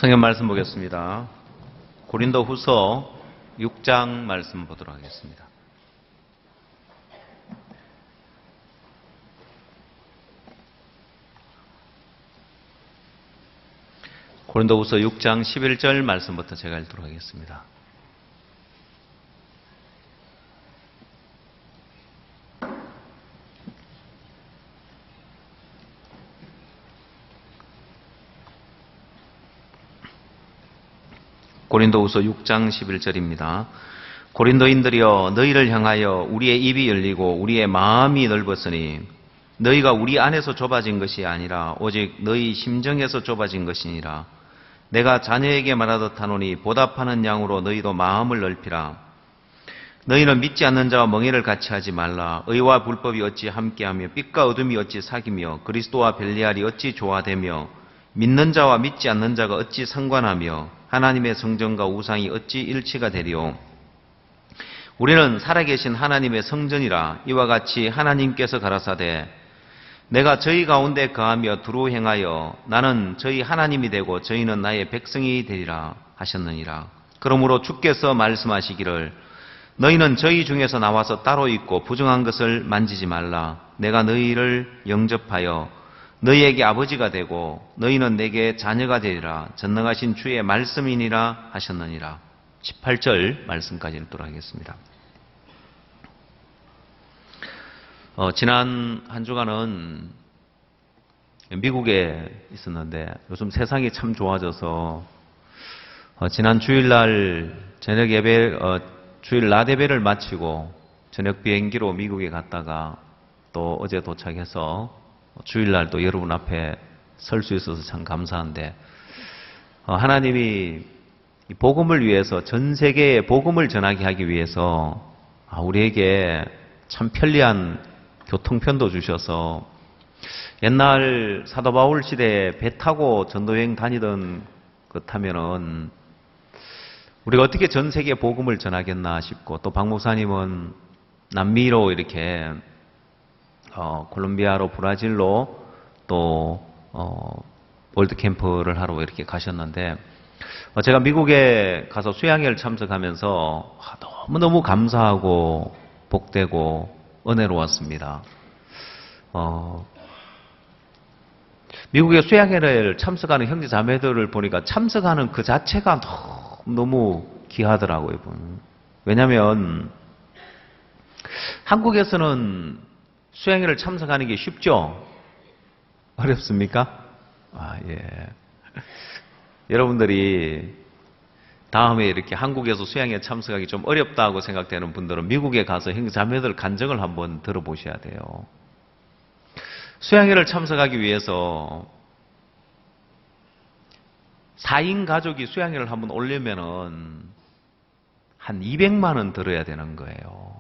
성경 말씀 보겠습니다. 고린도 후서 6장 말씀 보도록 하겠습니다. 고린도 후서 6장 11절 말씀부터 제가 읽도록 하겠습니다. 고린도후서 6장 11절입니다. 고린도인들이여 너희를 향하여 우리의 입이 열리고 우리의 마음이 넓었으니 너희가 우리 안에서 좁아진 것이 아니라 오직 너희 심정에서 좁아진 것이니라. 내가 자녀에게 말하듯 하노니 보답하는 양으로 너희도 마음을 넓히라. 너희는 믿지 않는 자와 멍에를 같이 하지 말라. 의와 불법이 어찌 함께하며 빛과 어둠이 어찌 사귀며 그리스도와 벨리알이 어찌 조화되며 믿는 자와 믿지 않는 자가 어찌 상관하며 하나님의 성전과 우상이 어찌 일치가 되리요. 우리는 살아계신 하나님의 성전이라. 이와 같이 하나님께서 가라사대 내가 저희 가운데 거하며 두루 행하여 나는 저희 하나님이 되고 저희는 나의 백성이 되리라 하셨느니라. 그러므로 주께서 말씀하시기를 너희는 저희 중에서 나와서 따로 있고 부정한 것을 만지지 말라. 내가 너희를 영접하여 너희에게 아버지가 되고 너희는 내게 자녀가 되리라. 전능하신 주의 말씀이니라 하셨느니라. 18절 말씀까지 읽도록 하겠습니다. 지난 한 주간은 미국에 있었는데 요즘 세상이 참 좋아져서 지난 주일날 저녁 예배, 주일 낮 예배를 마치고 저녁 비행기로 미국에 갔다가 또 어제 도착해서 주일날 또 여러분 앞에 설 수 있어서 참 감사한데 하나님이 이 복음을 위해서 전 세계에 복음을 전하게 하기 위해서 우리에게 참 편리한 교통편도 주셔서 옛날 사도 바울 시대에 배 타고 전도여행 다니던 것 하면은 우리가 어떻게 전 세계에 복음을 전하겠나 싶고 또 박 목사님은 남미로 이렇게 콜롬비아로 브라질로 또 월드 캠프를 하러 이렇게 가셨는데 제가 미국에 가서 수양회를 참석하면서 너무너무 감사하고 복되고 은혜로웠습니다. 미국의 수양회를 참석하는 형제 자매들을 보니까 참석하는 그 자체가 너무 귀하더라고요. 왜냐하면 한국에서는 수양회를 참석하는 게 쉽죠? 어렵습니까? 예. 여러분들이 다음에 이렇게 한국에서 수양회에 참석하기 좀 어렵다고 생각되는 분들은 미국에 가서 형제자매들 간증을 한번 들어보셔야 돼요. 수양회를 참석하기 위해서 4인 가족이 수양회를 한번 오려면은 한 200만 원 들어야 되는 거예요.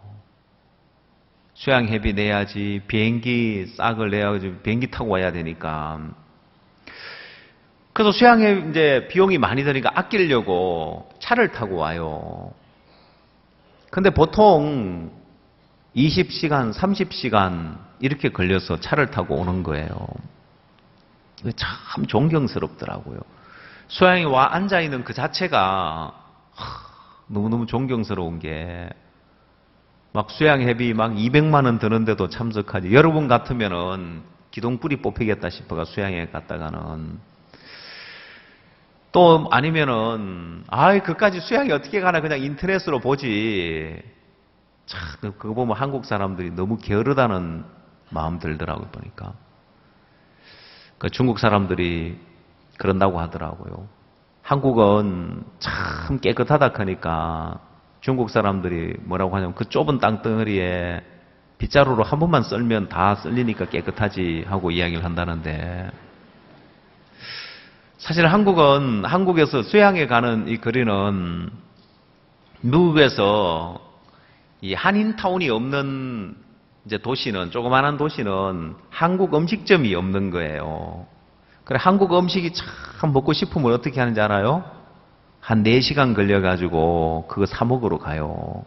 수양회비 내야지, 비행기 싹을 내야지, 비행기 타고 와야 되니까. 그래서 수양회 이제 비용이 많이 드니까 아끼려고 차를 타고 와요. 근데 보통 20시간, 30시간 이렇게 걸려서 차를 타고 오는 거예요. 참 존경스럽더라고요. 수양회 와 앉아있는 그 자체가 너무너무 존경스러운 게 막 수양회비 막 200만 원 드는데도 참석하지. 여러분 같으면은 기둥뿌리 뽑히겠다 싶어가 수양회 갔다가는 또 아니면은 그까지 수양회 어떻게 가나 그냥 인터넷으로 보지. 참 그거 보면 한국 사람들이 너무 게으르다는 마음 들더라고요. 보니까 그 중국 사람들이 그런다고 하더라고요. 한국은 참 깨끗하다 하니까 중국 사람들이 뭐라고 하냐면 그 좁은 땅덩어리에 빗자루로 한 번만 썰면 다 썰리니까 깨끗하지 하고 이야기를 한다는데 사실 한국은 한국에서 수양회 가는 이 거리는 미국에서 이 한인타운이 없는 이제 도시는 조그마한 도시는 한국 음식점이 없는 거예요. 그래 한국 음식이 참 먹고 싶으면 어떻게 하는지 알아요? 한 4시간 걸려가지고 그거 사 먹으러 가요.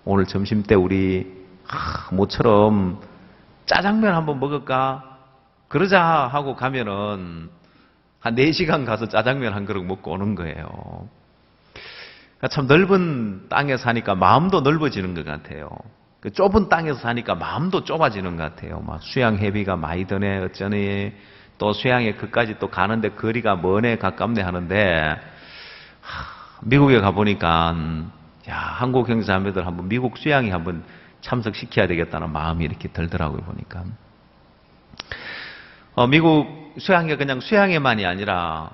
오늘 점심 때 우리 모처럼 짜장면 한번 먹을까? 그러자 하고 가면은 한 4시간 가서 짜장면 한 그릇 먹고 오는 거예요. 그러니까 참 넓은 땅에 사니까 마음도 넓어지는 것 같아요. 그 좁은 땅에서 사니까 마음도 좁아지는 것 같아요. 막 수양 회비가 많이 드네, 어쩌네, 또 수양에 그까지 또 가는데 거리가 머네, 가깝네 하는데, 미국에 가보니까, 야, 한국 형제자매들 한번 미국 수양에 한번 참석시켜야 되겠다는 마음이 이렇게 들더라고요, 보니까. 미국 수양회 그냥 수양회만이 아니라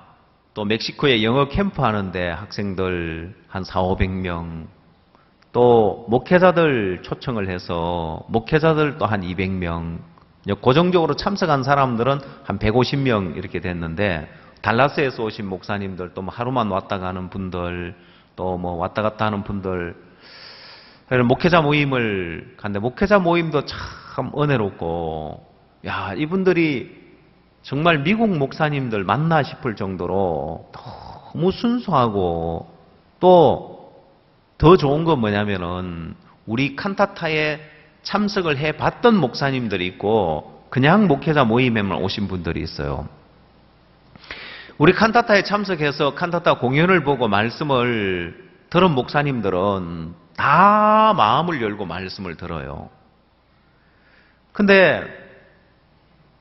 또 멕시코에 영어 캠프 하는데 학생들 한 400~500명, 또 목회자들 초청을 해서 목회자들 또 한 200명, 고정적으로 참석한 사람들은 한 150명 이렇게 됐는데, 달라스에서 오신 목사님들, 또 뭐 하루만 왔다 가는 분들, 또 뭐 왔다 갔다 하는 분들, 목회자 모임을 갔는데 목회자 모임도 참 은혜롭고, 야, 이분들이 정말 미국 목사님들 맞나 싶을 정도로 너무 순수하고, 또 더 좋은 건 뭐냐면은 우리 칸타타에 참석을 해봤던 목사님들이 있고 그냥 목회자 모임에만 오신 분들이 있어요. 우리 칸타타에 참석해서 칸타타 공연을 보고 말씀을 들은 목사님들은 다 마음을 열고 말씀을 들어요. 근데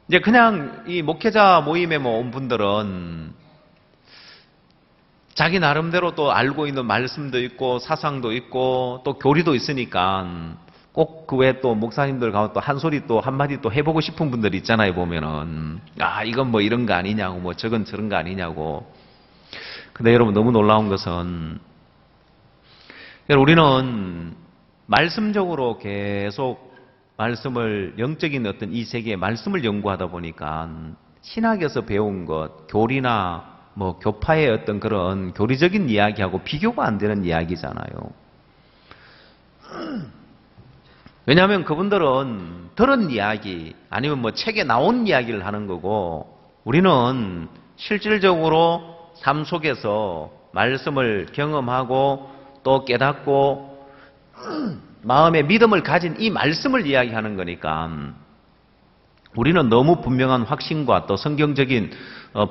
이제 그냥 이 목회자 모임에 온 분들은 자기 나름대로 또 알고 있는 말씀도 있고 사상도 있고 또 교리도 있으니까 꼭 그 외에 또 목사님들 가면 또 한 소리 또 한마디 또 해보고 싶은 분들이 있잖아요, 보면은. 아, 이건 뭐 이런 거 아니냐고, 뭐 저건 저런 거 아니냐고. 근데 여러분 너무 놀라운 것은, 우리는 말씀적으로 계속 말씀을, 영적인 어떤 이 세계의 말씀을 연구하다 보니까 신학에서 배운 것, 교리나 뭐 교파의 어떤 그런 교리적인 이야기하고 비교가 안 되는 이야기잖아요. 왜냐하면 그분들은 들은 이야기 아니면 뭐 책에 나온 이야기를 하는 거고, 우리는 실질적으로 삶 속에서 말씀을 경험하고 또 깨닫고 마음의 믿음을 가진 이 말씀을 이야기하는 거니까, 우리는 너무 분명한 확신과 또 성경적인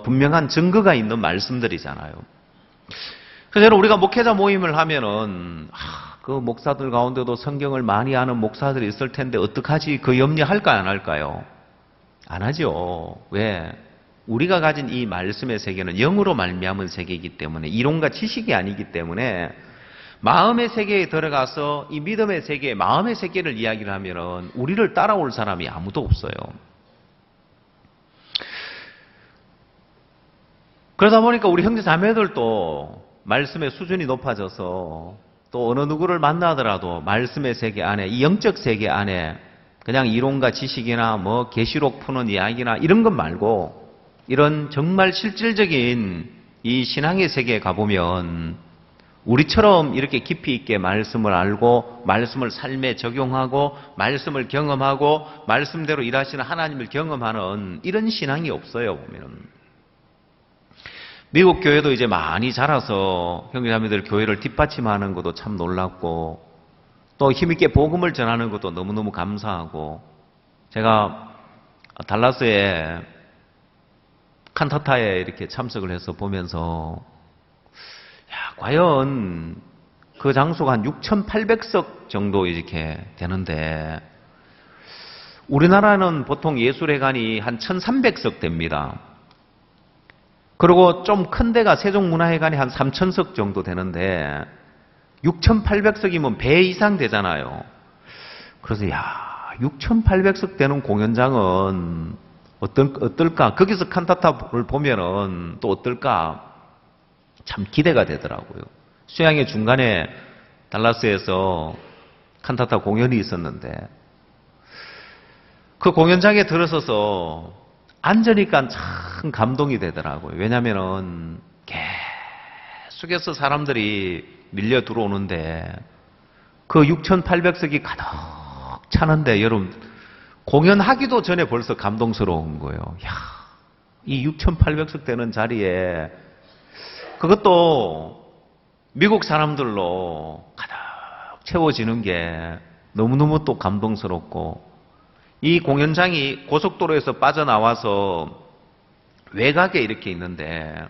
분명한 증거가 있는 말씀들이잖아요. 그래서 우리가 목회자 모임을 하면은 그 목사들 가운데도 성경을 많이 아는 목사들이 있을 텐데 어떡하지? 그 염려할까요, 안 할까요? 안 하죠. 왜? 우리가 가진 이 말씀의 세계는 영으로 말미암은 세계이기 때문에, 이론과 지식이 아니기 때문에 마음의 세계에 들어가서 이 믿음의 세계, 마음의 세계를 이야기를 하면은 우리를 따라올 사람이 아무도 없어요. 그러다 보니까 우리 형제 자매들도 말씀의 수준이 높아져서 또 어느 누구를 만나더라도 말씀의 세계 안에, 이 영적 세계 안에 그냥 이론과 지식이나 뭐 계시록 푸는 이야기나 이런 것 말고 이런 정말 실질적인 이 신앙의 세계에 가보면 우리처럼 이렇게 깊이 있게 말씀을 알고 말씀을 삶에 적용하고 말씀을 경험하고 말씀대로 일하시는 하나님을 경험하는 이런 신앙이 없어요, 보면은. 미국 교회도 이제 많이 자라서 형제자매들 교회를 뒷받침하는 것도 참 놀랍고, 또 힘있게 복음을 전하는 것도 너무너무 감사하고, 제가 달라스에 칸타타에 이렇게 참석을 해서 보면서, 야, 과연 그 장소가 한 6,800석 정도 이렇게 되는데, 우리나라는 보통 예술회관이 한 1,300석 됩니다. 그리고 좀 큰 데가 세종문화회관이 한 3,000석 정도 되는데 6,800석이면 배 이상 되잖아요. 그래서 야, 6,800석 되는 공연장은 어떨까? 거기서 칸타타를 보면은 또 어떨까? 참 기대가 되더라고요. 수양의 중간에 달라스에서 칸타타 공연이 있었는데 그 공연장에 들어서서 앉으니까 참 감동이 되더라고요. 왜냐면은 계속해서 사람들이 밀려 들어오는데 그 6,800석이 가득 차는데 여러분 공연하기도 전에 벌써 감동스러운 거예요. 야, 이 6,800석 되는 자리에 그것도 미국 사람들로 가득 채워지는 게 너무너무 또 감동스럽고, 이 공연장이 고속도로에서 빠져나와서 외곽에 이렇게 있는데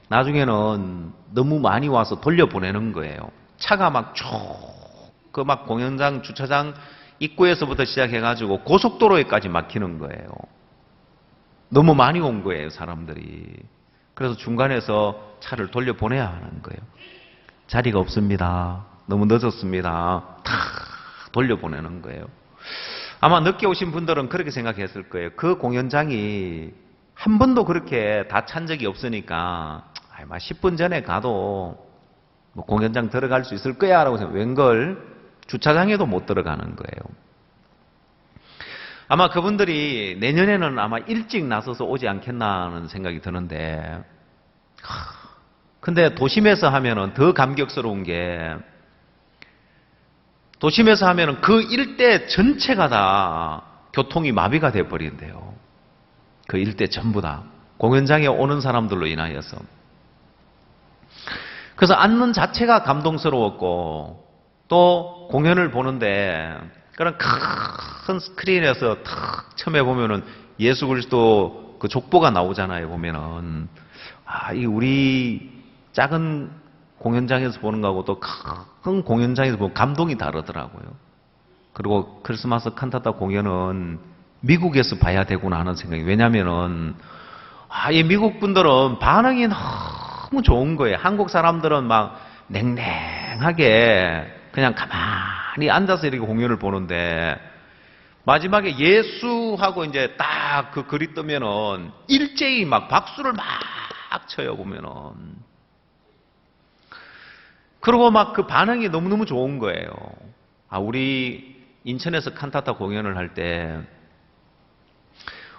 나중에는 너무 많이 와서 돌려보내는 거예요. 차가 막 쭉, 그 막 공연장 주차장 입구에서부터 시작해가지고 고속도로에까지 막히는 거예요. 너무 많이 온 거예요, 사람들이. 그래서 중간에서 차를 돌려보내야 하는 거예요. 자리가 없습니다. 너무 늦었습니다. 다 돌려보내는 거예요. 아마 늦게 오신 분들은 그렇게 생각했을 거예요. 그 공연장이 한 번도 그렇게 다 찬 적이 없으니까 10분 전에 가도 뭐 공연장 들어갈 수 있을 거야 라고 생각. 웬걸 주차장에도 못 들어가는 거예요. 아마 그분들이 내년에는 아마 일찍 나서서 오지 않겠나 하는 생각이 드는데, 근데 도심에서 하면은 더 감격스러운 게, 도심에서 하면은 그 일대 전체가 다 교통이 마비가 돼버린대요. 그 일대 전부 다. 공연장에 오는 사람들로 인하여서. 그래서 앉는 자체가 감동스러웠고, 또 공연을 보는데, 그런 큰 스크린에서 탁 처음에 보면은 예수 그리스도 그 족보가 나오잖아요, 보면은. 이 우리 작은 공연장에서 보는 거하고 또 큰 공연장에서 보면 감동이 다르더라고요. 그리고 크리스마스 칸타타 공연은 미국에서 봐야 되구나 하는 생각이. 왜냐면은, 이 미국 분들은 반응이 너무 좋은 거예요. 한국 사람들은 막 냉랭하게 그냥 가만히 앉아서 이렇게 공연을 보는데, 마지막에 예수하고 이제 딱 그 글이 뜨면은 일제히 막 박수를 막 쳐요, 보면은. 그리고 막 그 반응이 너무너무 좋은 거예요. 우리 인천에서 칸타타 공연을 할 때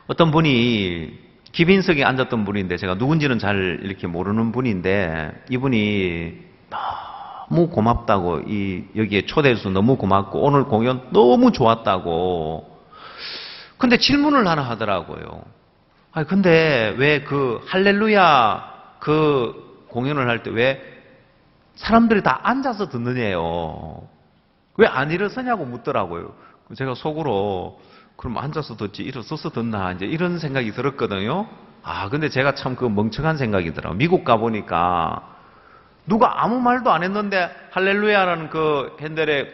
어떤 분이 기빈석에 앉았던 분인데, 제가 누군지는 잘 이렇게 모르는 분인데, 이분이 너무 고맙다고, 여기에 초대해서 너무 고맙고, 오늘 공연 너무 좋았다고. 근데 질문을 하나 하더라고요. 근데 왜 그 할렐루야 그 공연을 할 때 왜 사람들이 다 앉아서 듣느냐요? 왜 안 일어서냐고 묻더라고요. 제가 속으로 그럼 앉아서 듣지 일어서서 듣나 이제 이런 생각이 들었거든요. 근데 제가 참 그 멍청한 생각이더라고요. 미국 가보니까 누가 아무 말도 안 했는데 할렐루야라는 그 핸델의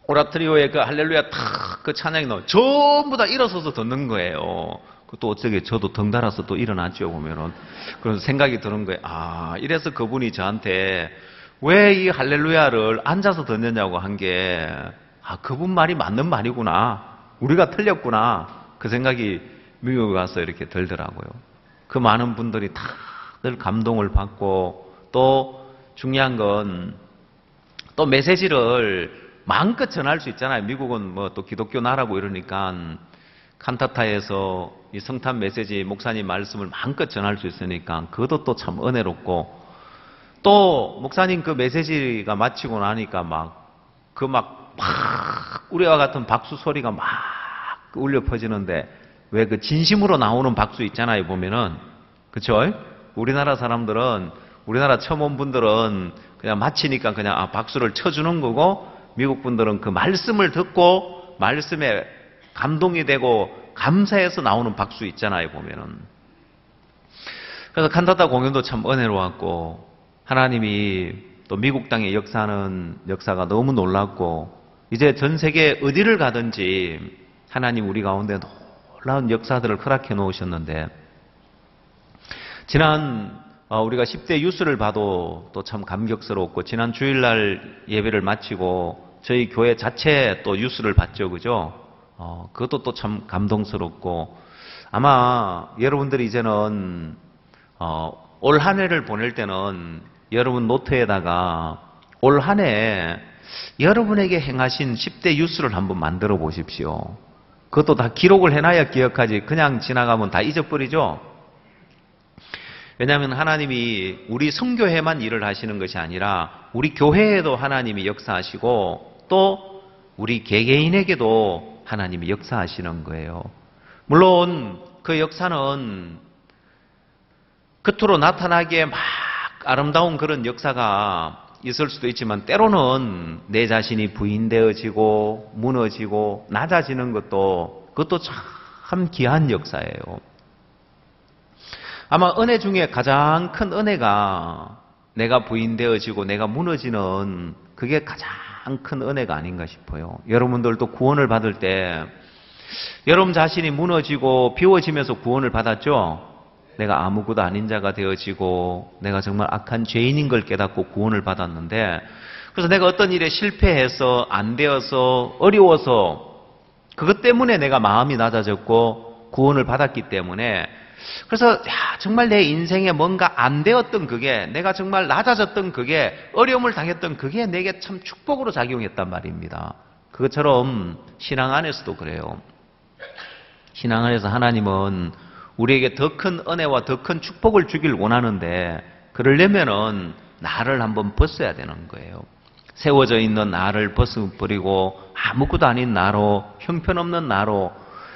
오라트리오의 그 할렐루야 탁 그 찬양이 나오고 전부 다 일어서서 듣는 거예요. 또 어쩌게 저도 덩달아서 또 일어났죠, 보면은. 그런 생각이 드는 거예요. 이래서 그분이 저한테 왜 이 할렐루야를 앉아서 듣느냐고 한 게, 그분 말이 맞는 말이구나. 우리가 틀렸구나. 그 생각이 미국에 와서 이렇게 들더라고요. 그 많은 분들이 다들 감동을 받고, 또 중요한 건 또 메시지를 마음껏 전할 수 있잖아요. 미국은 뭐 또 기독교 나라고 이러니까 칸타타에서 이 성탄 메시지 목사님 말씀을 마음껏 전할 수 있으니까 그것도 또 참 은혜롭고, 또 목사님 그 메시지가 마치고 나니까 막 우리와 같은 박수 소리가 막 울려 퍼지는데, 왜 그 진심으로 나오는 박수 있잖아요, 보면은. 그쵸? 우리나라 사람들은, 우리나라 처음 온 분들은 그냥 마치니까 그냥 박수를 쳐주는 거고, 미국 분들은 그 말씀을 듣고 말씀에 감동이 되고 감사해서 나오는 박수 있잖아요, 보면은. 그래서 칸타타 공연도 참 은혜로웠고, 하나님이 또 미국 땅에 역사하는 역사가 너무 놀랍고, 이제 전 세계 어디를 가든지 하나님 우리 가운데 놀라운 역사들을 허락해 놓으셨는데, 지난 우리가 10대 유스를 봐도 또 참 감격스러웠고, 지난 주일날 예배를 마치고 저희 교회 자체 또 유스를 봤죠, 그죠? 그것도 또 참 감동스럽고, 아마 여러분들이 이제는 올 한 해를 보낼 때는 여러분 노트에다가 올 한 해 여러분에게 행하신 10대 유스를 한번 만들어 보십시오. 그것도 다 기록을 해놔야 기억하지, 그냥 지나가면 다 잊어버리죠? 왜냐하면 하나님이 우리 성교회만 일을 하시는 것이 아니라 우리 교회에도 하나님이 역사하시고, 또 우리 개개인에게도 하나님이 역사하시는 거예요. 물론 그 역사는 겉으로 나타나기에 막 아름다운 그런 역사가 있을 수도 있지만, 때로는 내 자신이 부인되어지고 무너지고 낮아지는 그것도 참 귀한 역사예요. 아마 은혜 중에 가장 큰 은혜가 내가 부인되어지고 내가 무너지는 그게 가장 큰 은혜가 아닌가 싶어요. 여러분들도 구원을 받을 때 여러분 자신이 무너지고 비워지면서 구원을 받았죠? 내가 아무것도 아닌 자가 되어지고 내가 정말 악한 죄인인 걸 깨닫고 구원을 받았는데, 그래서 내가 어떤 일에 실패해서 안 되어서 어려워서 그것 때문에 내가 마음이 낮아졌고 구원을 받았기 때문에, 그래서 정말 내 인생에 뭔가 안 되었던 그게, 내가 정말 낮아졌던 그게, 어려움을 당했던 그게 내게 참 축복으로 작용했단 말입니다. 그것처럼 신앙 안에서도 그래요. 신앙 안에서 하나님은 우리에게 더 큰 은혜와 더 큰 축복을 주길 원하는데, 그러려면은 나를 한번 벗어야 되는 거예요. 세워져 있는 나를 벗어버리고 아무것도 아닌 나로, 형편없는 나로,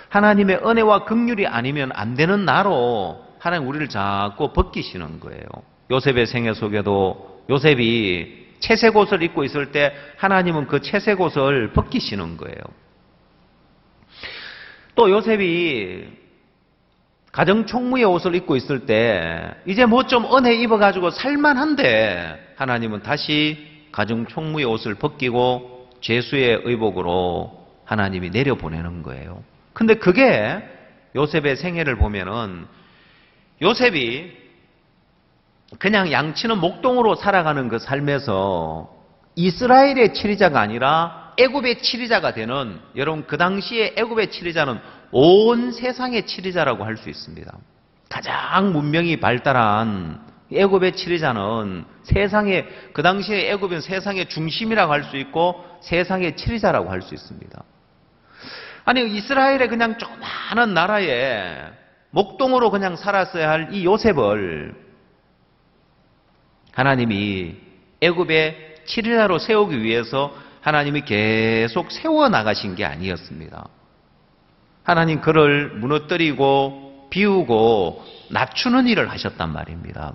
하나님의 은혜와 긍휼이 아니면 안 되는 나로 하나님 우리를 자꾸 벗기시는 거예요. 요셉의 생애 속에도 요셉이 채색 옷을 입고 있을 때 하나님은 그 채색 옷을 벗기시는 거예요. 또 요셉이 가정 총무의 옷을 입고 있을 때 이제 뭐 좀 은혜 입어가지고 살만한데, 하나님은 다시 가정 총무의 옷을 벗기고 죄수의 의복으로 하나님이 내려보내는 거예요. 근데 그게 요셉의 생애를 보면은 요셉이 그냥 양치는 목동으로 살아가는 그 삶에서 이스라엘의 치리자가 아니라 애굽의 치리자가 되는, 여러분 그 당시에 애굽의 치리자는 온 세상의 치리자라고 할 수 있습니다. 가장 문명이 발달한 애굽의 치리자는 세상의, 그 당시에 애굽은 세상의 중심이라고 할 수 있고 세상의 치리자라고 할 수 있습니다. 아니 이스라엘의 그냥 조그마한 나라에 목동으로 그냥 살았어야 할 이 요셉을 하나님이 애굽의 치리자로 세우기 위해서 하나님이 계속 세워나가신 게 아니었습니다. 하나님 그를 무너뜨리고 비우고 낮추는 일을 하셨단 말입니다.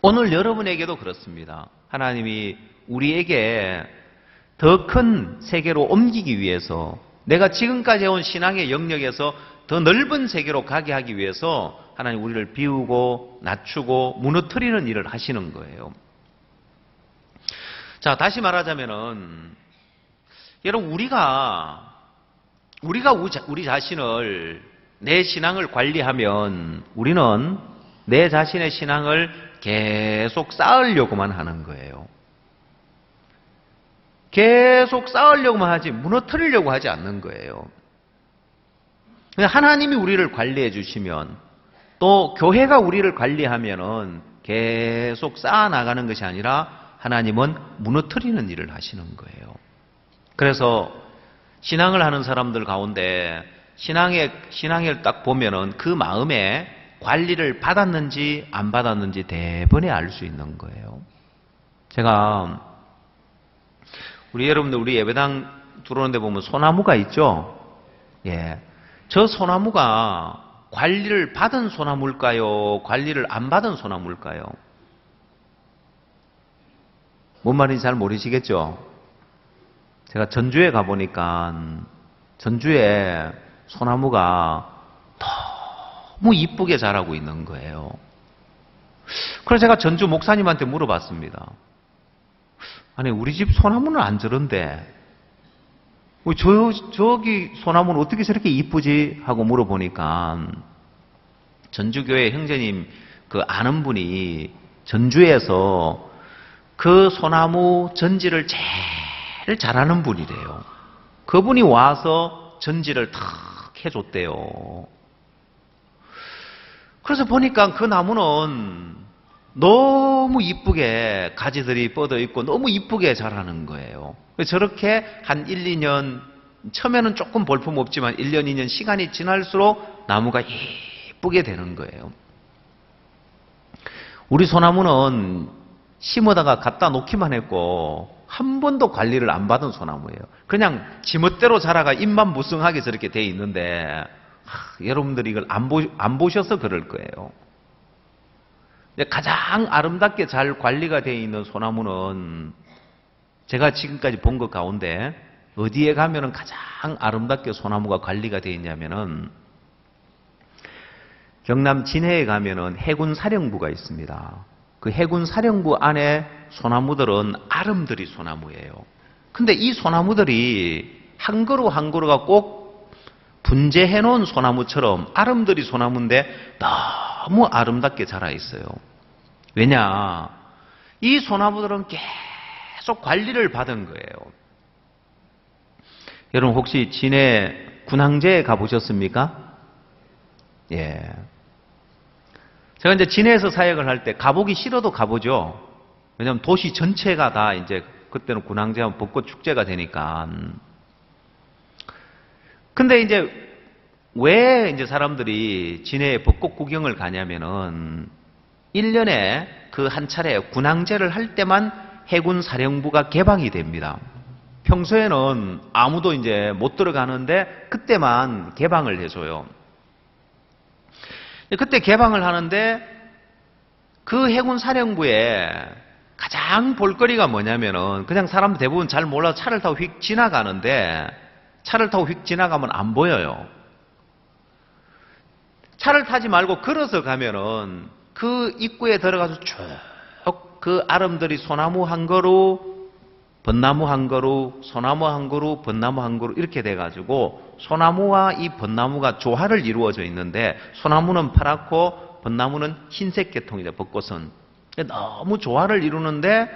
오늘 여러분에게도 그렇습니다. 하나님이 우리에게 더 큰 세계로 옮기기 위해서, 내가 지금까지 해온 신앙의 영역에서 더 넓은 세계로 가게 하기 위해서 하나님 우리를 비우고 낮추고 무너뜨리는 일을 하시는 거예요. 자, 다시 말하자면은 여러분 우리가 우리 자신을, 내 신앙을 관리하면 우리는 내 자신의 신앙을 계속 쌓으려고만 하는 거예요. 계속 쌓으려고만 하지 무너뜨리려고 하지 않는 거예요. 하나님이 우리를 관리해 주시면, 또 교회가 우리를 관리하면은 계속 쌓아나가는 것이 아니라 하나님은 무너뜨리는 일을 하시는 거예요. 그래서 신앙을 하는 사람들 가운데 신앙을 딱 보면은 그 마음에 관리를 받았는지 안 받았는지 대번에 알 수 있는 거예요. 제가 우리 여러분들 우리 예배당 들어오는데 보면 소나무가 있죠? 예. 저 소나무가 관리를 받은 소나무일까요? 관리를 안 받은 소나무일까요? 뭔 말인지 잘 모르시겠죠? 제가 전주에 가보니까 전주에 소나무가 너무 이쁘게 자라고 있는 거예요. 그래서 제가 전주 목사님한테 물어봤습니다. 아니 우리 집 소나무는 안 저런데 저기 소나무는 어떻게 저렇게 이쁘지? 하고 물어보니까 전주교회 형제님 그 아는 분이 전주에서 그 소나무 전지를 제일 잘하는 분이래요. 그분이 와서 전지를 탁 해줬대요. 그래서 보니까 그 나무는 너무 이쁘게 가지들이 뻗어 있고 너무 이쁘게 자라는 거예요. 저렇게 한 1, 2년, 처음에는 조금 볼품 없지만 1년, 2년 시간이 지날수록 나무가 이쁘게 되는 거예요. 우리 소나무는 심어다가 갖다 놓기만 했고 한 번도 관리를 안 받은 소나무예요. 그냥 지멋대로 자라가 잎만 무성하게 저렇게 돼 있는데 여러분들이 이걸 안 보셔서 그럴 거예요. 가장 아름답게 잘 관리가 되어 있는 소나무는 제가 지금까지 본 것 가운데 어디에 가면은 가장 아름답게 소나무가 관리가 되어 있냐면은 경남 진해에 가면은 해군 사령부가 있습니다. 그 해군 사령부 안에 소나무들은 아름드리 소나무예요. 근데 이 소나무들이 한 그루 한 그루가 꼭 분재해 놓은 소나무처럼 아름드리 소나무인데 너무 아름답게 자라 있어요. 왜냐? 이 소나무들은 계속 관리를 받은 거예요. 여러분 혹시 진해 군항제에 가보셨습니까? 예. 제가 이제 진해에서 사역을 할 때 가보기 싫어도 가보죠. 왜냐하면 도시 전체가 다 이제 그때는 군항제하면 벚꽃 축제가 되니까. 근데 이제 왜 이제 사람들이 진해에 벚꽃 구경을 가냐면은 1년에 그 한 차례 군항제를 할 때만 해군 사령부가 개방이 됩니다. 평소에는 아무도 이제 못 들어가는데 그때만 개방을 해줘요. 그때 개방을 하는데 그 해군 사령부에 가장 볼거리가 뭐냐면은 그냥 사람들 대부분 잘 몰라서 차를 타고 휙 지나가는데 차를 타고 휙 지나가면 안 보여요. 차를 타지 말고 걸어서 가면은 그 입구에 들어가서 쭉 그 아름드리 소나무 한 그루, 벚나무 한 그루, 소나무 한 그루, 벚나무 한 그루 이렇게 돼가지고 소나무와 이 벚나무가 조화를 이루어져 있는데 소나무는 파랗고 벚나무는 흰색 계통이죠. 벚꽃은. 너무 조화를 이루는데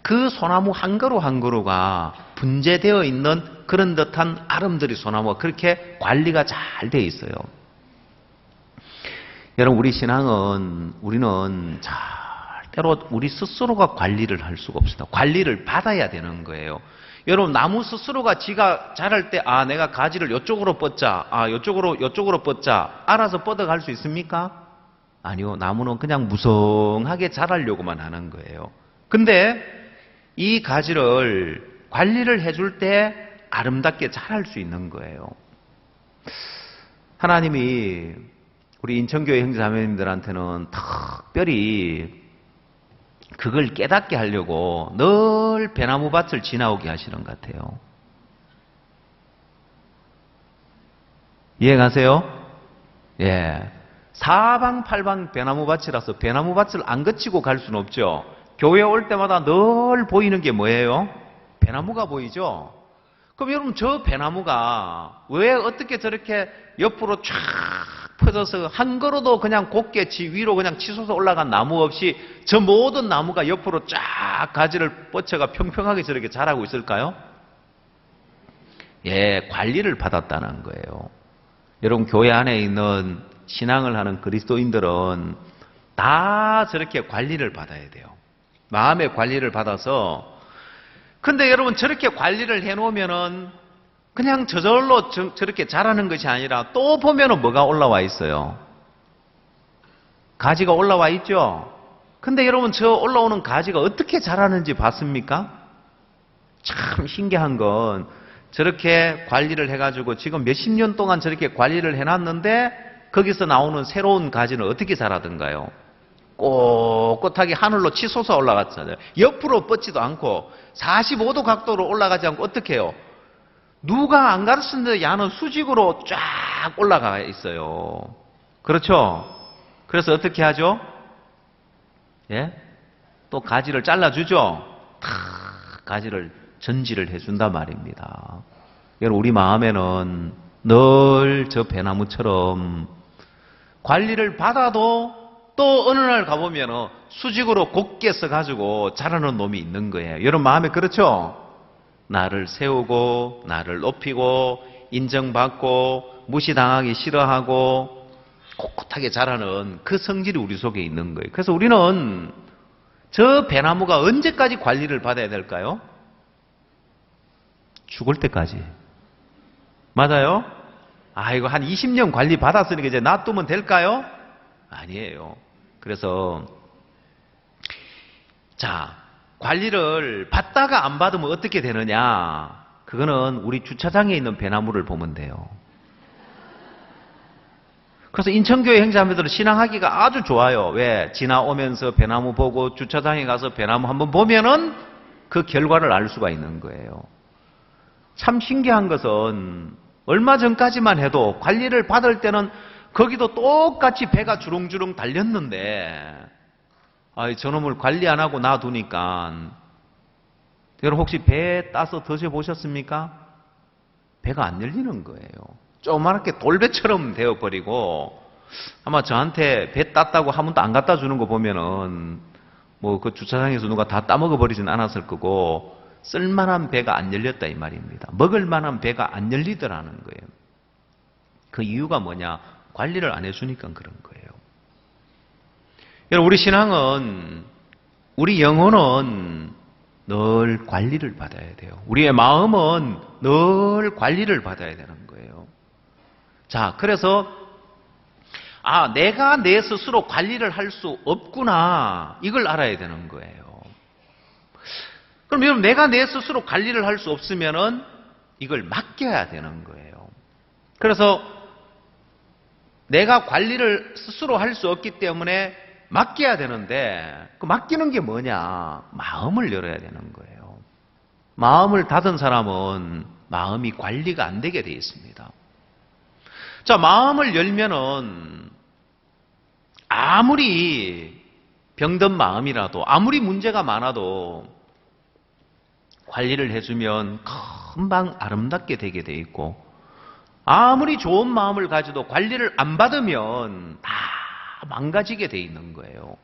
그 소나무 한 그루 한 그루가 분재되어 있는 그런 듯한 아름드리 소나무가 그렇게 관리가 잘 돼 있어요. 여러분 우리 신앙은 우리는 절대로 우리 스스로가 관리를 할 수가 없습니다. 관리를 받아야 되는 거예요. 여러분 나무 스스로가 지가 자랄 때 내가 가지를 이쪽으로 뻗자, 이쪽으로 뻗자 알아서 뻗어갈 수 있습니까? 아니요. 나무는 그냥 무성하게 자라려고만 하는 거예요. 근데 이 가지를 관리를 해줄 때 아름답게 자랄 수 있는 거예요. 하나님이 우리 인천교회 형제자매님들한테는 특별히 그걸 깨닫게 하려고 늘 배나무 밭을 지나오게 하시는 것 같아요. 이해가세요? 예. 사방팔방 배나무 밭이라서 배나무 밭을 안 거치고 갈 수는 없죠. 교회 올 때마다 늘 보이는 게 뭐예요? 배나무가 보이죠? 그럼 여러분 저 배나무가 왜 어떻게 저렇게 옆으로 쫙 퍼져서 한 그루도 그냥 곱게 위로 그냥 치솟아 올라간 나무 없이 저 모든 나무가 옆으로 쫙 가지를 뻗쳐가 평평하게 저렇게 자라고 있을까요? 예, 관리를 받았다는 거예요. 여러분 교회 안에 있는 신앙을 하는 그리스도인들은 다 저렇게 관리를 받아야 돼요. 마음의 관리를 받아서. 근데 여러분 저렇게 관리를 해놓으면은 그냥 저절로 저렇게 자라는 것이 아니라 또 보면은 뭐가 올라와 있어요? 가지가 올라와 있죠? 근데 여러분 저 올라오는 가지가 어떻게 자라는지 봤습니까? 참 신기한 건 저렇게 관리를 해가지고 지금 몇십 년 동안 저렇게 관리를 해놨는데 거기서 나오는 새로운 가지는 어떻게 자라던가요? 꼿꼿하게 하늘로 치솟아 올라갔잖아요. 옆으로 뻗지도 않고 45도 각도로 올라가지 않고 어떻게 해요? 누가 안 가르쳤는데 야는 수직으로 쫙 올라가 있어요. 그렇죠? 그래서 어떻게 하죠? 예? 또 가지를 잘라주죠? 가지를 전지를 해준단 말입니다. 여러분 우리 마음에는 늘 저 배나무처럼 관리를 받아도 또 어느 날 가보면 수직으로 곧게 써가지고 자라는 놈이 있는 거예요. 여러분 마음에 그렇죠? 나를 세우고 나를 높이고 인정받고 무시당하기 싫어하고 꼿꼿하게 자라는 그 성질이 우리 속에 있는 거예요. 그래서 우리는 저 배나무가 언제까지 관리를 받아야 될까요? 죽을 때까지. 맞아요? 이거 한 20년 관리 받았으니까 이제 놔두면 될까요? 아니에요. 그래서 관리를 받다가 안 받으면 어떻게 되느냐? 그거는 우리 주차장에 있는 배나무를 보면 돼요. 그래서 인천교회 형제자매들은 신앙하기가 아주 좋아요. 왜? 지나오면서 배나무 보고 주차장에 가서 배나무 한번 보면은 그 결과를 알 수가 있는 거예요. 참 신기한 것은 얼마 전까지만 해도 관리를 받을 때는 거기도 똑같이 배가 주렁주렁 달렸는데 저놈을 관리 안 하고 놔두니까 여러분 혹시 배 따서 드셔보셨습니까? 배가 안 열리는 거예요. 조그맣게 돌배처럼 되어버리고 아마 저한테 배 땄다고 한 번도 안 갖다 주는 거 보면은 뭐 그 주차장에서 누가 다 따먹어 버리진 않았을 거고 쓸만한 배가 안 열렸다 이 말입니다. 먹을 만한 배가 안 열리더라는 거예요. 그 이유가 뭐냐? 관리를 안 해주니까 그런 거예요. 여러분 우리 신앙은 우리 영혼은 늘 관리를 받아야 돼요. 우리의 마음은 늘 관리를 받아야 되는 거예요. 자, 그래서 내가 내 스스로 관리를 할 수 없구나 이걸 알아야 되는 거예요. 그럼 여러분 내가 내 스스로 관리를 할 수 없으면은 이걸 맡겨야 되는 거예요. 그래서 내가 관리를 스스로 할 수 없기 때문에 맡겨야 되는데 그 맡기는 게 뭐냐? 마음을 열어야 되는 거예요. 마음을 닫은 사람은 마음이 관리가 안 되게 돼 있습니다. 자, 마음을 열면은 아무리 병든 마음이라도 아무리 문제가 많아도 관리를 해주면 금방 아름답게 되게 돼 있고 아무리 좋은 마음을 가져도 관리를 안 받으면 다 망가지게 돼 있는 거예요.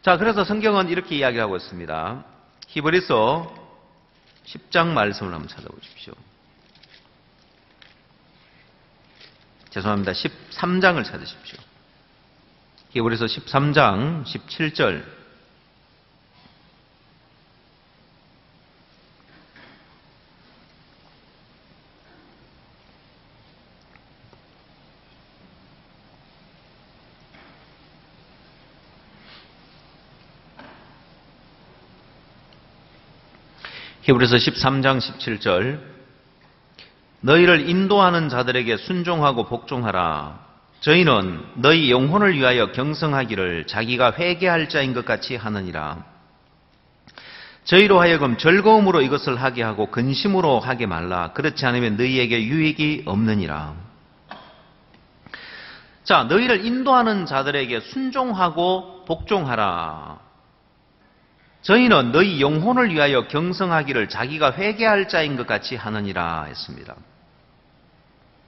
자, 그래서 성경은 이렇게 이야기하고 있습니다. 히브리서 10장 말씀을 한번 찾아보십시오. 죄송합니다. 13장을 찾으십시오. 히브리서 13장 17절. 히브리서 13장 17절. 너희를 인도하는 자들에게 순종하고 복종하라. 저희는 너희 영혼을 위하여 경성하기를 자기가 회개할 자인 것 같이 하느니라. 저희로 하여금 즐거움으로 이것을 하게 하고 근심으로 하게 말라. 그렇지 않으면 너희에게 유익이 없느니라. 자, 너희를 인도하는 자들에게 순종하고 복종하라. 저희는 너희 영혼을 위하여 경성하기를 자기가 회개할 자인 것 같이 하느니라 했습니다.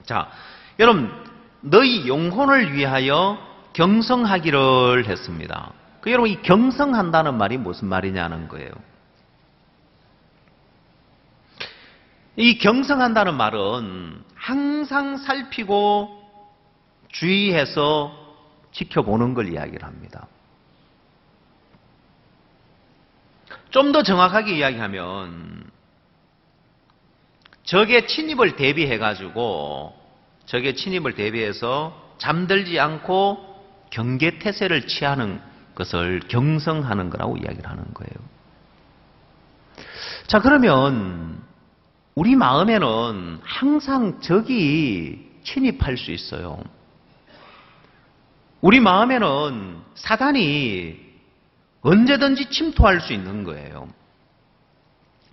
자, 여러분 너희 영혼을 위하여 경성하기를 했습니다. 여러분 이 경성한다는 말이 무슨 말이냐는 거예요. 이 경성한다는 말은 항상 살피고 주의해서 지켜보는 걸 이야기를 합니다. 좀 더 정확하게 이야기하면 적의 침입을 대비해가지고 적의 침입을 대비해서 잠들지 않고 경계태세를 취하는 것을 경성하는 거라고 이야기를 하는 거예요. 자, 그러면 우리 마음에는 항상 적이 침입할 수 있어요. 우리 마음에는 사단이 언제든지 침투할 수 있는 거예요.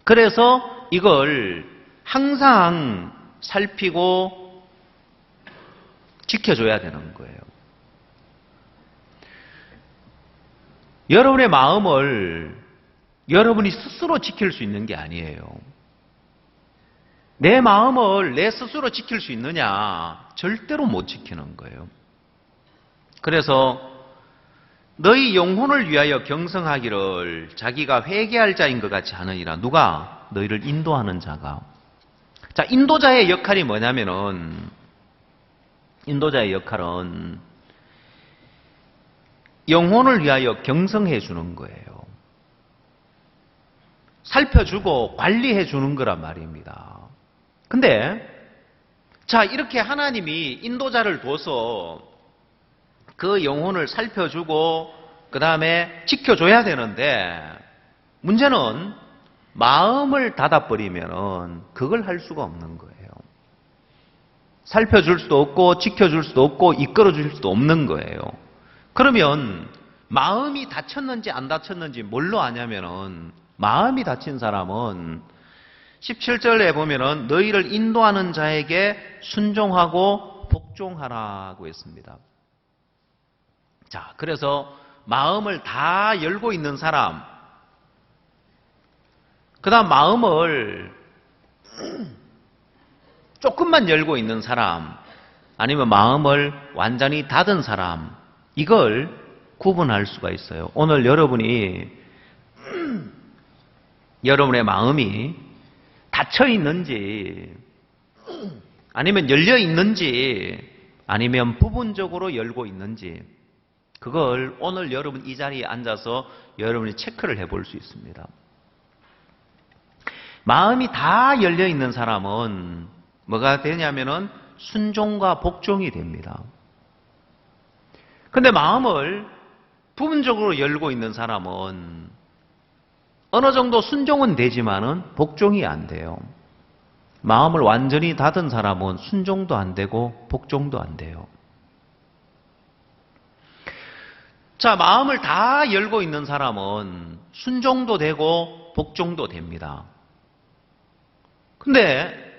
그래서 이걸 항상 살피고 지켜줘야 되는 거예요. 여러분의 마음을 여러분이 스스로 지킬 수 있는 게 아니에요. 내 마음을 내 스스로 지킬 수 있느냐? 절대로 못 지키는 거예요. 그래서 너희 영혼을 위하여 경성하기를 자기가 회개할 자인 것 같이 하느니라. 누가? 너희를 인도하는 자가. 자, 인도자의 역할이 뭐냐면은 인도자의 역할은 영혼을 위하여 경성해 주는 거예요. 살펴주고 관리해 주는 거란 말입니다. 근데 자, 이렇게 하나님이 인도자를 둬서 그 영혼을 살펴주고 그 다음에 지켜줘야 되는데 문제는 마음을 닫아버리면 그걸 할 수가 없는 거예요. 살펴줄 수도 없고 지켜줄 수도 없고 이끌어줄 수도 없는 거예요. 그러면 마음이 다쳤는지 안 다쳤는지 뭘로 아냐면은 마음이 다친 사람은 17절에 보면은 너희를 인도하는 자에게 순종하고 복종하라고 했습니다. 자, 그래서 마음을 다 열고 있는 사람, 그 다음 마음을 조금만 열고 있는 사람, 아니면 마음을 완전히 닫은 사람, 이걸 구분할 수가 있어요. 오늘 여러분이 여러분의 마음이 닫혀 있는지, 아니면 열려 있는지, 아니면 부분적으로 열고 있는지, 그걸 오늘 여러분 이 자리에 앉아서 여러분이 체크를 해볼 수 있습니다. 마음이 다 열려 있는 사람은 뭐가 되냐면은 순종과 복종이 됩니다. 근데 마음을 부분적으로 열고 있는 사람은 어느 정도 순종은 되지만은 복종이 안 돼요. 마음을 완전히 닫은 사람은 순종도 안 되고 복종도 안 돼요. 자, 마음을 다 열고 있는 사람은 순종도 되고 복종도 됩니다. 근데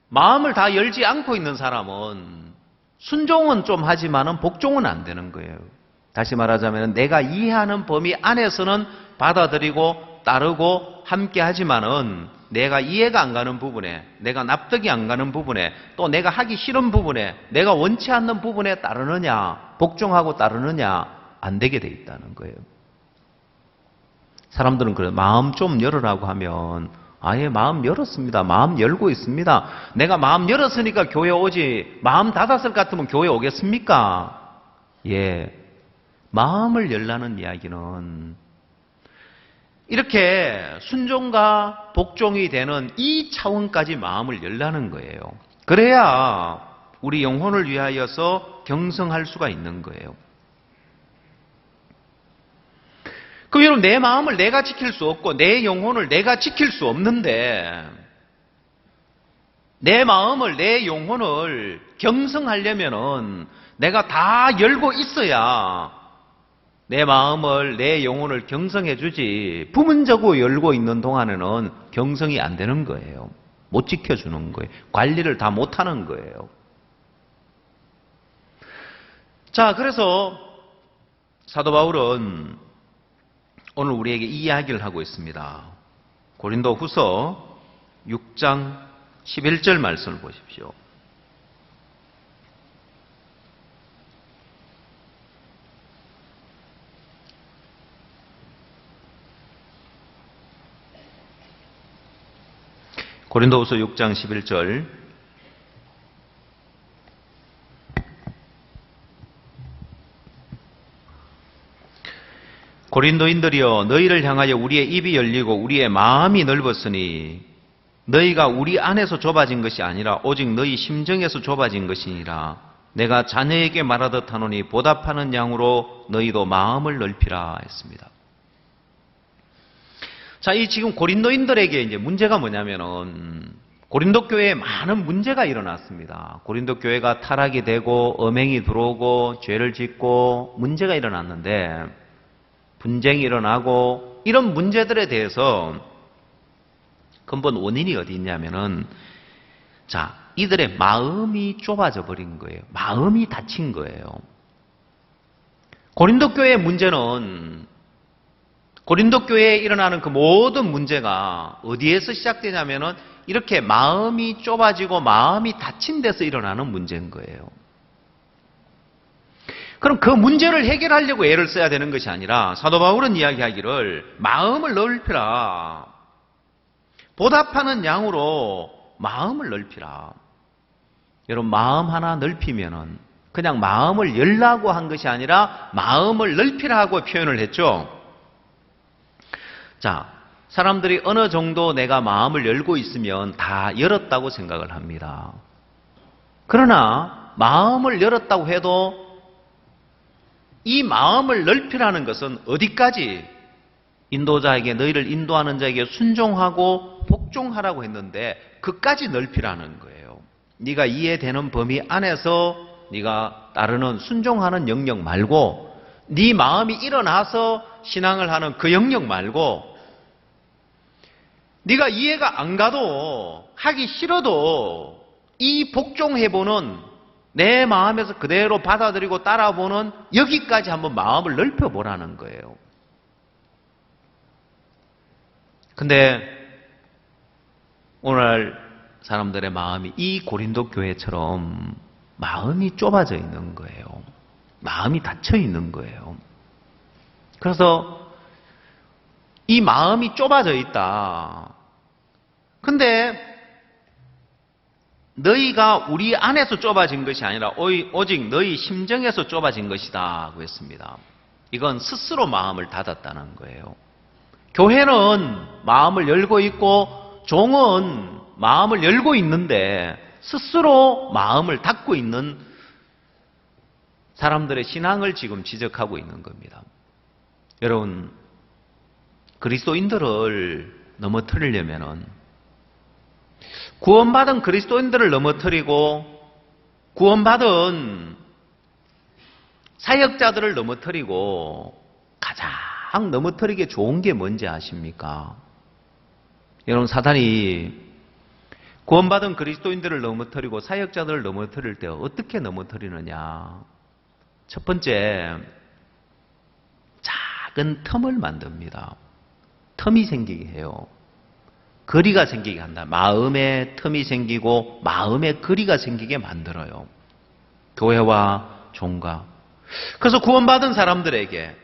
마음을 다 열지 않고 있는 사람은 순종은 좀 하지만은 복종은 안 되는 거예요. 다시 말하자면 내가 이해하는 범위 안에서는 받아들이고 따르고 함께 하지만은 내가 이해가 안 가는 부분에, 내가 납득이 안 가는 부분에, 또 내가 하기 싫은 부분에, 내가 원치 않는 부분에 따르느냐, 복종하고 따르느냐, 안 되게 돼 있다는 거예요. 사람들은 그래요. 마음 좀 열으라고 하면 아예 마음 열었습니다. 마음 열고 있습니다. 내가 마음 열었으니까 교회 오지, 마음 닫았을 것 같으면 교회 오겠습니까? 예, 마음을 열라는 이야기는 이렇게 순종과 복종이 되는 이 차원까지 마음을 열라는 거예요. 그래야 우리 영혼을 위하여서 경성할 수가 있는 거예요. 그럼 여러분, 내 마음을 내가 지킬 수 없고 내 영혼을 내가 지킬 수 없는데 내 마음을, 내 영혼을 경성하려면은 내가 다 열고 있어야 내 마음을, 내 영혼을 경성해 주지, 부분적으로 열고 있는 동안에는 경성이 안 되는 거예요. 못 지켜주는 거예요. 관리를 다 못하는 거예요. 자, 그래서 사도 바울은 오늘 우리에게 이 이야기를 하고 있습니다. 고린도 후서 6장 11절 말씀을 보십시오. 고린도후서 6장 11절. 고린도인들이여, 너희를 향하여 우리의 입이 열리고 우리의 마음이 넓었으니 너희가 우리 안에서 좁아진 것이 아니라 오직 너희 심정에서 좁아진 것이니라. 내가 자녀에게 말하듯 하노니 보답하는 양으로 너희도 마음을 넓히라 했습니다. 자, 이 지금 고린도인들에게 이제 문제가 뭐냐면은 고린도 교회에 많은 문제가 일어났습니다. 고린도 교회가 타락이 되고 음행이 들어오고 죄를 짓고 문제가 일어났는데, 분쟁이 일어나고 이런 문제들에 대해서 근본 원인이 어디 있냐면은, 자, 이들의 마음이 좁아져 버린 거예요. 마음이 닫힌 거예요. 고린도 교회의 문제는, 고린도 교회에 일어나는 그 모든 문제가 어디에서 시작되냐면은 이렇게 마음이 좁아지고 마음이 닫힌 데서 일어나는 문제인 거예요. 그럼 그 문제를 해결하려고 애를 써야 되는 것이 아니라 사도 바울은 이야기하기를 마음을 넓히라. 보답하는 양으로 마음을 넓히라. 여러분, 마음 하나 넓히면은 그냥 마음을 열라고 한 것이 아니라 마음을 넓히라고 표현을 했죠. 자, 사람들이 어느 정도 내가 마음을 열고 있으면 다 열었다고 생각을 합니다. 그러나 마음을 열었다고 해도 이 마음을 넓히라는 것은 어디까지? 인도자에게, 너희를 인도하는 자에게 순종하고 복종하라고 했는데 그까지 넓히라는 거예요. 네가 이해되는 범위 안에서 네가 따르는, 순종하는 영역 말고, 네 마음이 일어나서 신앙을 하는 그 영역 말고, 네가 이해가 안 가도 하기 싫어도 이 복종해보는 내 마음에서 그대로 받아들이고 따라보는 여기까지 한번 마음을 넓혀보라는 거예요. 근데 오늘 사람들의 마음이 이 고린도 교회처럼 마음이 좁아져 있는 거예요. 마음이 닫혀 있는 거예요. 그래서 이 마음이 좁아져 있다. 근데 너희가 우리 안에서 좁아진 것이 아니라 오직 너희 심정에서 좁아진 것이다 고 했습니다. 이건 스스로 마음을 닫았다는 거예요. 교회는 마음을 열고 있고 종은 마음을 열고 있는데 스스로 마음을 닫고 있는 사람들의 신앙을 지금 지적하고 있는 겁니다. 여러분, 그리스도인들을 넘어뜨리려면은 구원받은 그리스도인들을 넘어뜨리고 구원받은 사역자들을 넘어뜨리고 가장 넘어뜨리기 좋은 게 뭔지 아십니까? 여러분, 사단이 구원받은 그리스도인들을 넘어뜨리고 사역자들을 넘어뜨릴 때 어떻게 넘어뜨리느냐? 첫 번째, 작은 틈을 만듭니다. 틈이 생기게 해요. 거리가 생기게 한다. 마음에 틈이 생기고 마음에 거리가 생기게 만들어요. 교회와 종과. 그래서 구원받은 사람들에게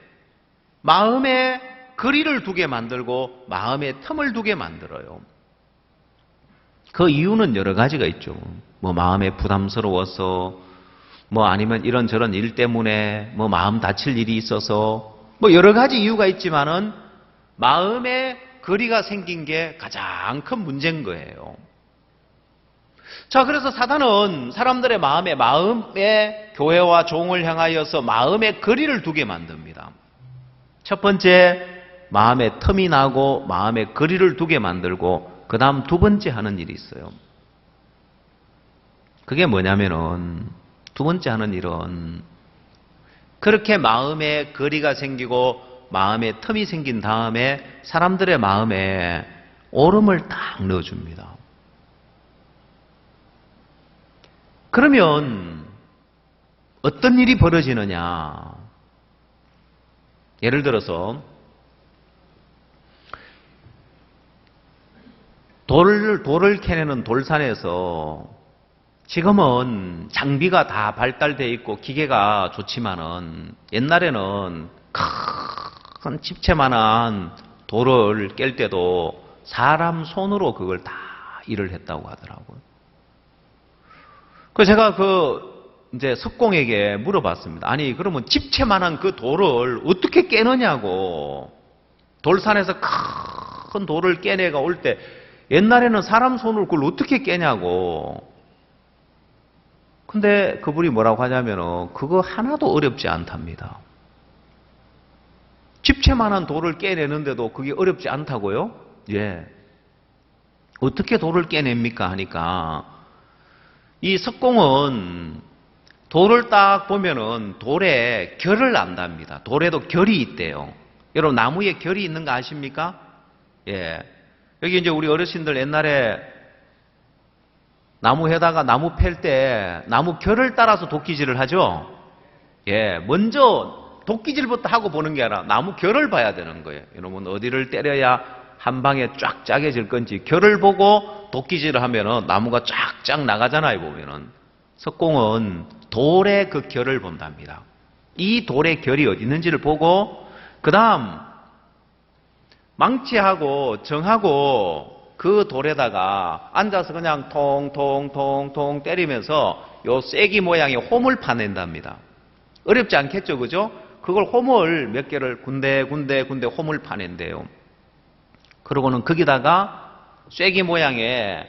마음에 거리를 두게 만들고 마음에 틈을 두게 만들어요. 그 이유는 여러 가지가 있죠. 뭐 마음에 부담스러워서, 뭐 아니면 이런저런 일 때문에, 뭐 마음 다칠 일이 있어서, 뭐 여러 가지 이유가 있지만은 마음에 거리가 생긴 게 가장 큰 문제인 거예요. 자, 그래서 사단은 사람들의 마음에 교회와 종을 향하여서 마음에 거리를 두게 만듭니다. 첫 번째, 마음에 틈이 나고 마음에 거리를 두게 만들고, 그 다음 두 번째 하는 일이 있어요. 그게 뭐냐면은, 두 번째 하는 일은 그렇게 마음에 거리가 생기고 마음에 틈이 생긴 다음에 사람들의 마음에 오름을 딱 넣어줍니다. 그러면 어떤 일이 벌어지느냐? 예를 들어서 돌을 캐내는 돌산에서 지금은 장비가 다 발달되어 있고 기계가 좋지만은 옛날에는 큰 집채만한 돌을 깰 때도 사람 손으로 그걸 다 일을 했다고 하더라고요. 그래서 제가 이제 석공에게 물어봤습니다. 아니, 그러면 집채만한 그 돌을 어떻게 깨느냐고. 돌산에서 큰 돌을 깨내가 올 때 옛날에는 사람 손으로 그걸 어떻게 깨냐고. 근데 그분이 뭐라고 하냐면은 그거 하나도 어렵지 않답니다. 집채만한 돌을 깨내는데도 그게 어렵지 않다고요? 예. 어떻게 돌을 깨냅니까? 하니까 이 석공은 돌을 딱 보면은 돌에 결을 안답니다. 돌에도 결이 있대요. 여러분, 나무에 결이 있는 거 아십니까? 예. 여기 이제 우리 어르신들 옛날에 나무에다가 나무 팰 때 나무 결을 따라서 도끼질을 하죠? 예. 먼저 도끼질부터 하고 보는 게 아니라 나무 결을 봐야 되는 거예요. 여러분, 어디를 때려야 한 방에 쫙 짜게질 건지 결을 보고 도끼질을 하면은 나무가 쫙쫙 나가잖아요, 보면은. 석공은 돌의 그 결을 본답니다. 이 돌의 결이 어디 있는지를 보고, 그 다음, 망치하고 정하고 그 돌에다가 앉아서 그냥 통통통통 때리면서 요 쐐기 모양의 홈을 파낸답니다. 어렵지 않겠죠, 그죠? 그걸 홈을 몇 개를 군데 홈을 파낸대요. 그러고는 거기다가 쐐기 모양의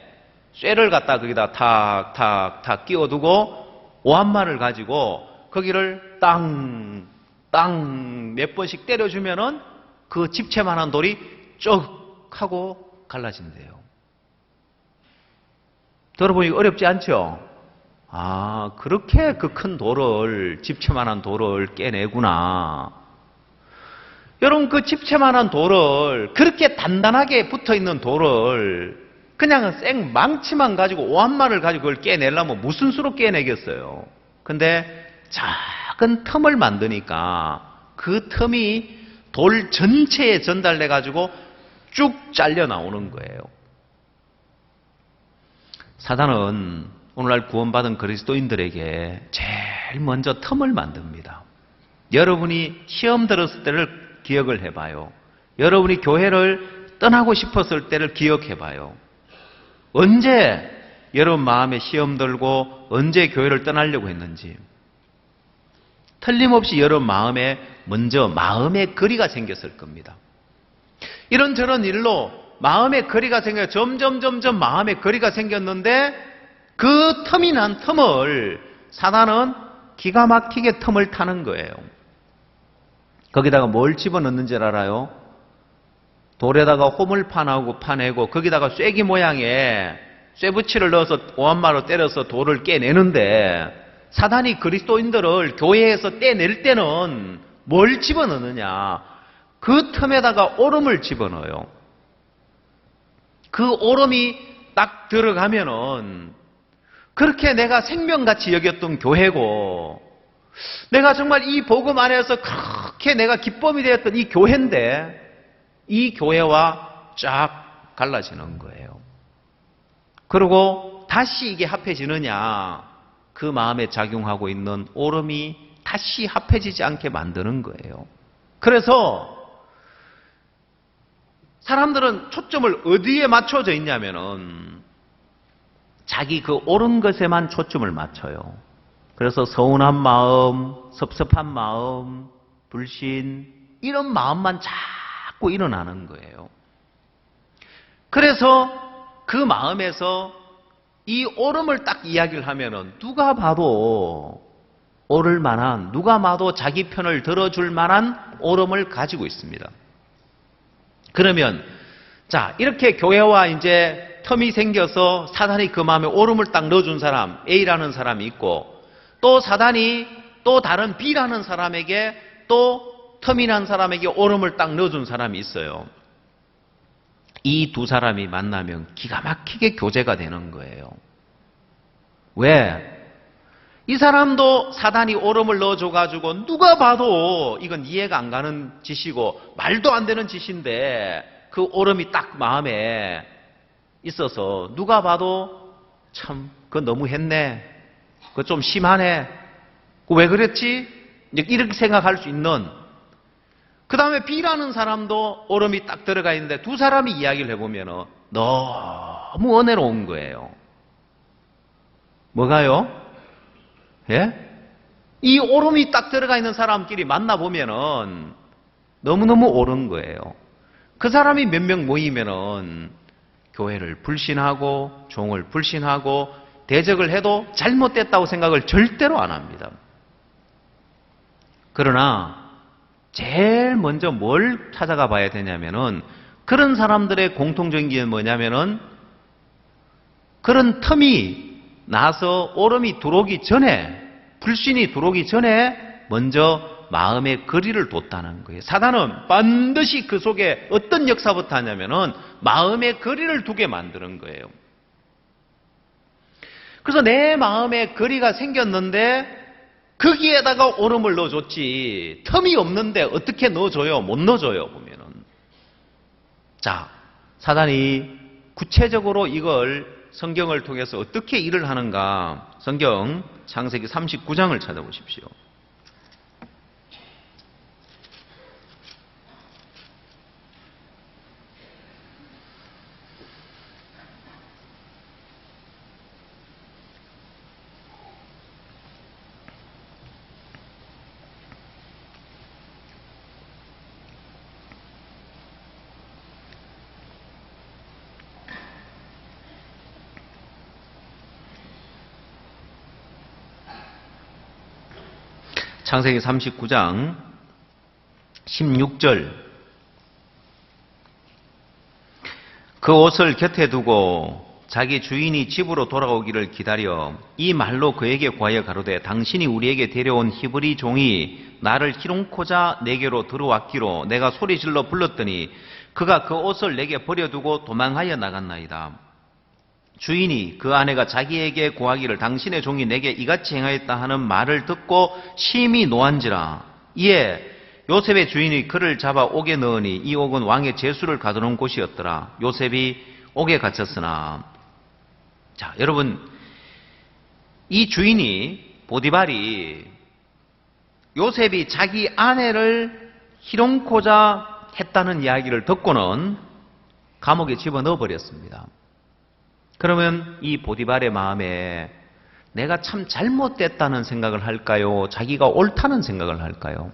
쇠를 갖다 거기다 탁탁탁 끼워두고 오한마를 가지고 거기를 땅 몇 번씩 때려주면은 그 집채만한 돌이 쭉 하고 갈라진대요. 들어보니 어렵지 않죠? 아, 그렇게 그 큰 돌을, 집채만한 돌을 깨내구나. 여러분, 그 집채만한 돌을, 그렇게 단단하게 붙어있는 돌을 그냥 생 망치만 가지고 오한마를 가지고 그걸 깨내려면 무슨 수로 깨내겠어요. 근데 작은 틈을 만드니까 그 틈이 돌 전체에 전달돼 가지고 쭉 잘려 나오는 거예요. 사단은 오늘날 구원받은 그리스도인들에게 제일 먼저 틈을 만듭니다. 여러분이 시험 들었을 때를 기억을 해봐요. 여러분이 교회를 떠나고 싶었을 때를 기억해봐요. 언제 여러분 마음에 시험 들고 언제 교회를 떠나려고 했는지. 틀림없이 여러분 마음에 먼저 마음의 거리가 생겼을 겁니다. 이런저런 일로 마음의 거리가 생겨 점점 마음의 거리가 생겼는데 그 틈이 난 틈을 사단은 기가 막히게 틈을 타는 거예요. 거기다가 뭘 집어넣는 줄 알아요? 돌에다가 호물 파내고 거기다가 쐐기 모양의 쇠붙이를 넣어서 오한마로 때려서 돌을 깨내는데 사단이 그리스도인들을 교회에서 떼낼 때는 뭘 집어넣느냐? 그 틈에다가 오름을 집어넣어요. 그 오름이 딱 들어가면은 그렇게 내가 생명같이 여겼던 교회고 내가 정말 이 복음 안에서 그렇게 내가 기쁨이 되었던 이 교회인데 이 교회와 쫙 갈라지는 거예요. 그리고 다시 이게 합해지느냐? 그 마음에 작용하고 있는 오름이 다시 합해지지 않게 만드는 거예요. 그래서 사람들은 초점을 어디에 맞춰져 있냐면은 자기 그 옳은 것에만 초점을 맞춰요. 그래서 서운한 마음, 섭섭한 마음, 불신 이런 마음만 자꾸 일어나는 거예요. 그래서 그 마음에서 이 옳음을 딱 이야기를 하면은 누가 봐도 옳을 만한, 누가 봐도 자기 편을 들어줄 만한 옳음을 가지고 있습니다. 그러면 자 이렇게 교회와 이제 틈이 생겨서 사단이 그 마음에 옳음을 딱 넣어준 사람 A라는 사람이 있고 또 사단이 또 다른 B라는 사람에게 또 틈이 난 사람에게 옳음을 딱 넣어준 사람이 있어요. 이 두 사람이 만나면 기가 막히게 교제가 되는 거예요. 왜? 이 사람도 사단이 옳음을 넣어줘가지고 누가 봐도 이건 이해가 안 가는 짓이고 말도 안 되는 짓인데 그 옳음이 딱 마음에 있어서 누가 봐도 참 그거 너무 했네. 그거 좀 심하네. 그거 왜 그랬지? 이렇게 생각할 수 있는 그 다음에 B라는 사람도 옳음이 딱 들어가 있는데 두 사람이 이야기를 해보면 너무 은혜로운 거예요. 뭐가요? 예? 이 옳음이 딱 들어가 있는 사람끼리 만나보면은 너무너무 옳은 거예요. 그 사람이 몇 명 모이면은 교회를 불신하고 종을 불신하고 대적을 해도 잘못됐다고 생각을 절대로 안 합니다. 그러나 제일 먼저 뭘 찾아가 봐야 되냐면은 그런 사람들의 공통적인 게 뭐냐면은 그런 틈이 나서 옳음이 들어오기 전에 불신이 들어오기 전에 먼저 마음의 거리를 뒀다는 거예요. 사단은 반드시 그 속에 어떤 역사부터 하냐면은 마음의 거리를 두게 만드는 거예요. 그래서 내 마음에 거리가 생겼는데 거기에다가 옳음을 넣어줬지 틈이 없는데 어떻게 넣어줘요? 못 넣어줘요 보면은. 자, 사단이 구체적으로 이걸 성경을 통해서 어떻게 일을 하는가 성경 창세기 39장을 찾아보십시오. 창세기 39장 16절 그 옷을 곁에 두고 자기 주인이 집으로 돌아오기를 기다려 이 말로 그에게 구하여 가로되 당신이 우리에게 데려온 히브리 종이 나를 희롱코자 내게로 들어왔기로 내가 소리질러 불렀더니 그가 그 옷을 내게 버려두고 도망하여 나갔나이다. 주인이 그 아내가 자기에게 구하기를 당신의 종이 내게 이같이 행하였다 하는 말을 듣고 심히 노한지라. 이에 요셉의 주인이 그를 잡아 옥에 넣으니 이 옥은 왕의 제수를 가두는 곳이었더라. 요셉이 옥에 갇혔으나. 자, 여러분, 이 주인이 보디발이 요셉이 자기 아내를 희롱코자 했다는 이야기를 듣고는 감옥에 집어넣어 버렸습니다. 그러면 이 보디발의 마음에 내가 참 잘못됐다는 생각을 할까요? 자기가 옳다는 생각을 할까요?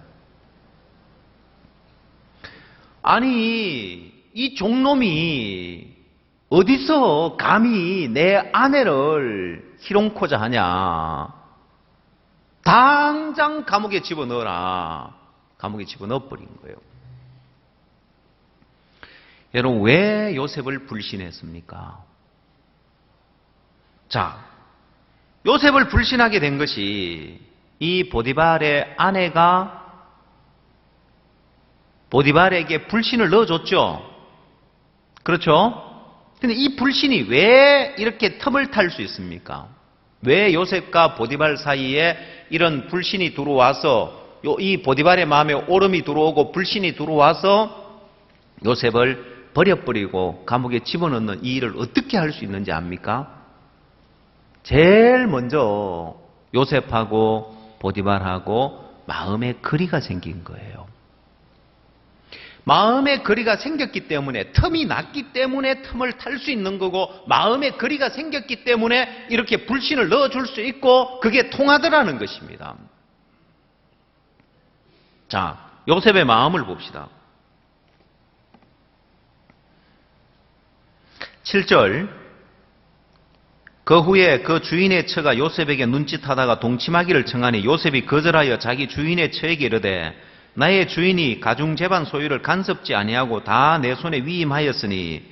아니, 이 종놈이 어디서 감히 내 아내를 희롱코자 하냐? 당장 감옥에 집어넣어라. 감옥에 집어넣어버린 거예요. 여러분, 왜 요셉을 불신했습니까? 자, 요셉을 불신하게 된 것이 이 보디발의 아내가 보디발에게 불신을 넣어줬죠. 그렇죠? 근데 이 불신이 왜 이렇게 틈을 탈 수 있습니까? 왜 요셉과 보디발 사이에 이런 불신이 들어와서 이 보디발의 마음에 오름이 들어오고 불신이 들어와서 요셉을 버려버리고 감옥에 집어넣는 이 일을 어떻게 할 수 있는지 압니까? 제일 먼저 요셉하고 보디발하고 마음의 거리가 생긴 거예요. 마음의 거리가 생겼기 때문에, 틈이 났기 때문에 틈을 탈 수 있는 거고, 마음의 거리가 생겼기 때문에 이렇게 불신을 넣어줄 수 있고 그게 통하더라는 것입니다. 자, 요셉의 마음을 봅시다. 7절, 그 후에 그 주인의 처가 요셉에게 눈짓하다가 동침하기를 청하니 요셉이 거절하여 자기 주인의 처에게 이르되 나의 주인이 가중 재반 소유를 간섭지 아니하고 다 내 손에 위임하였으니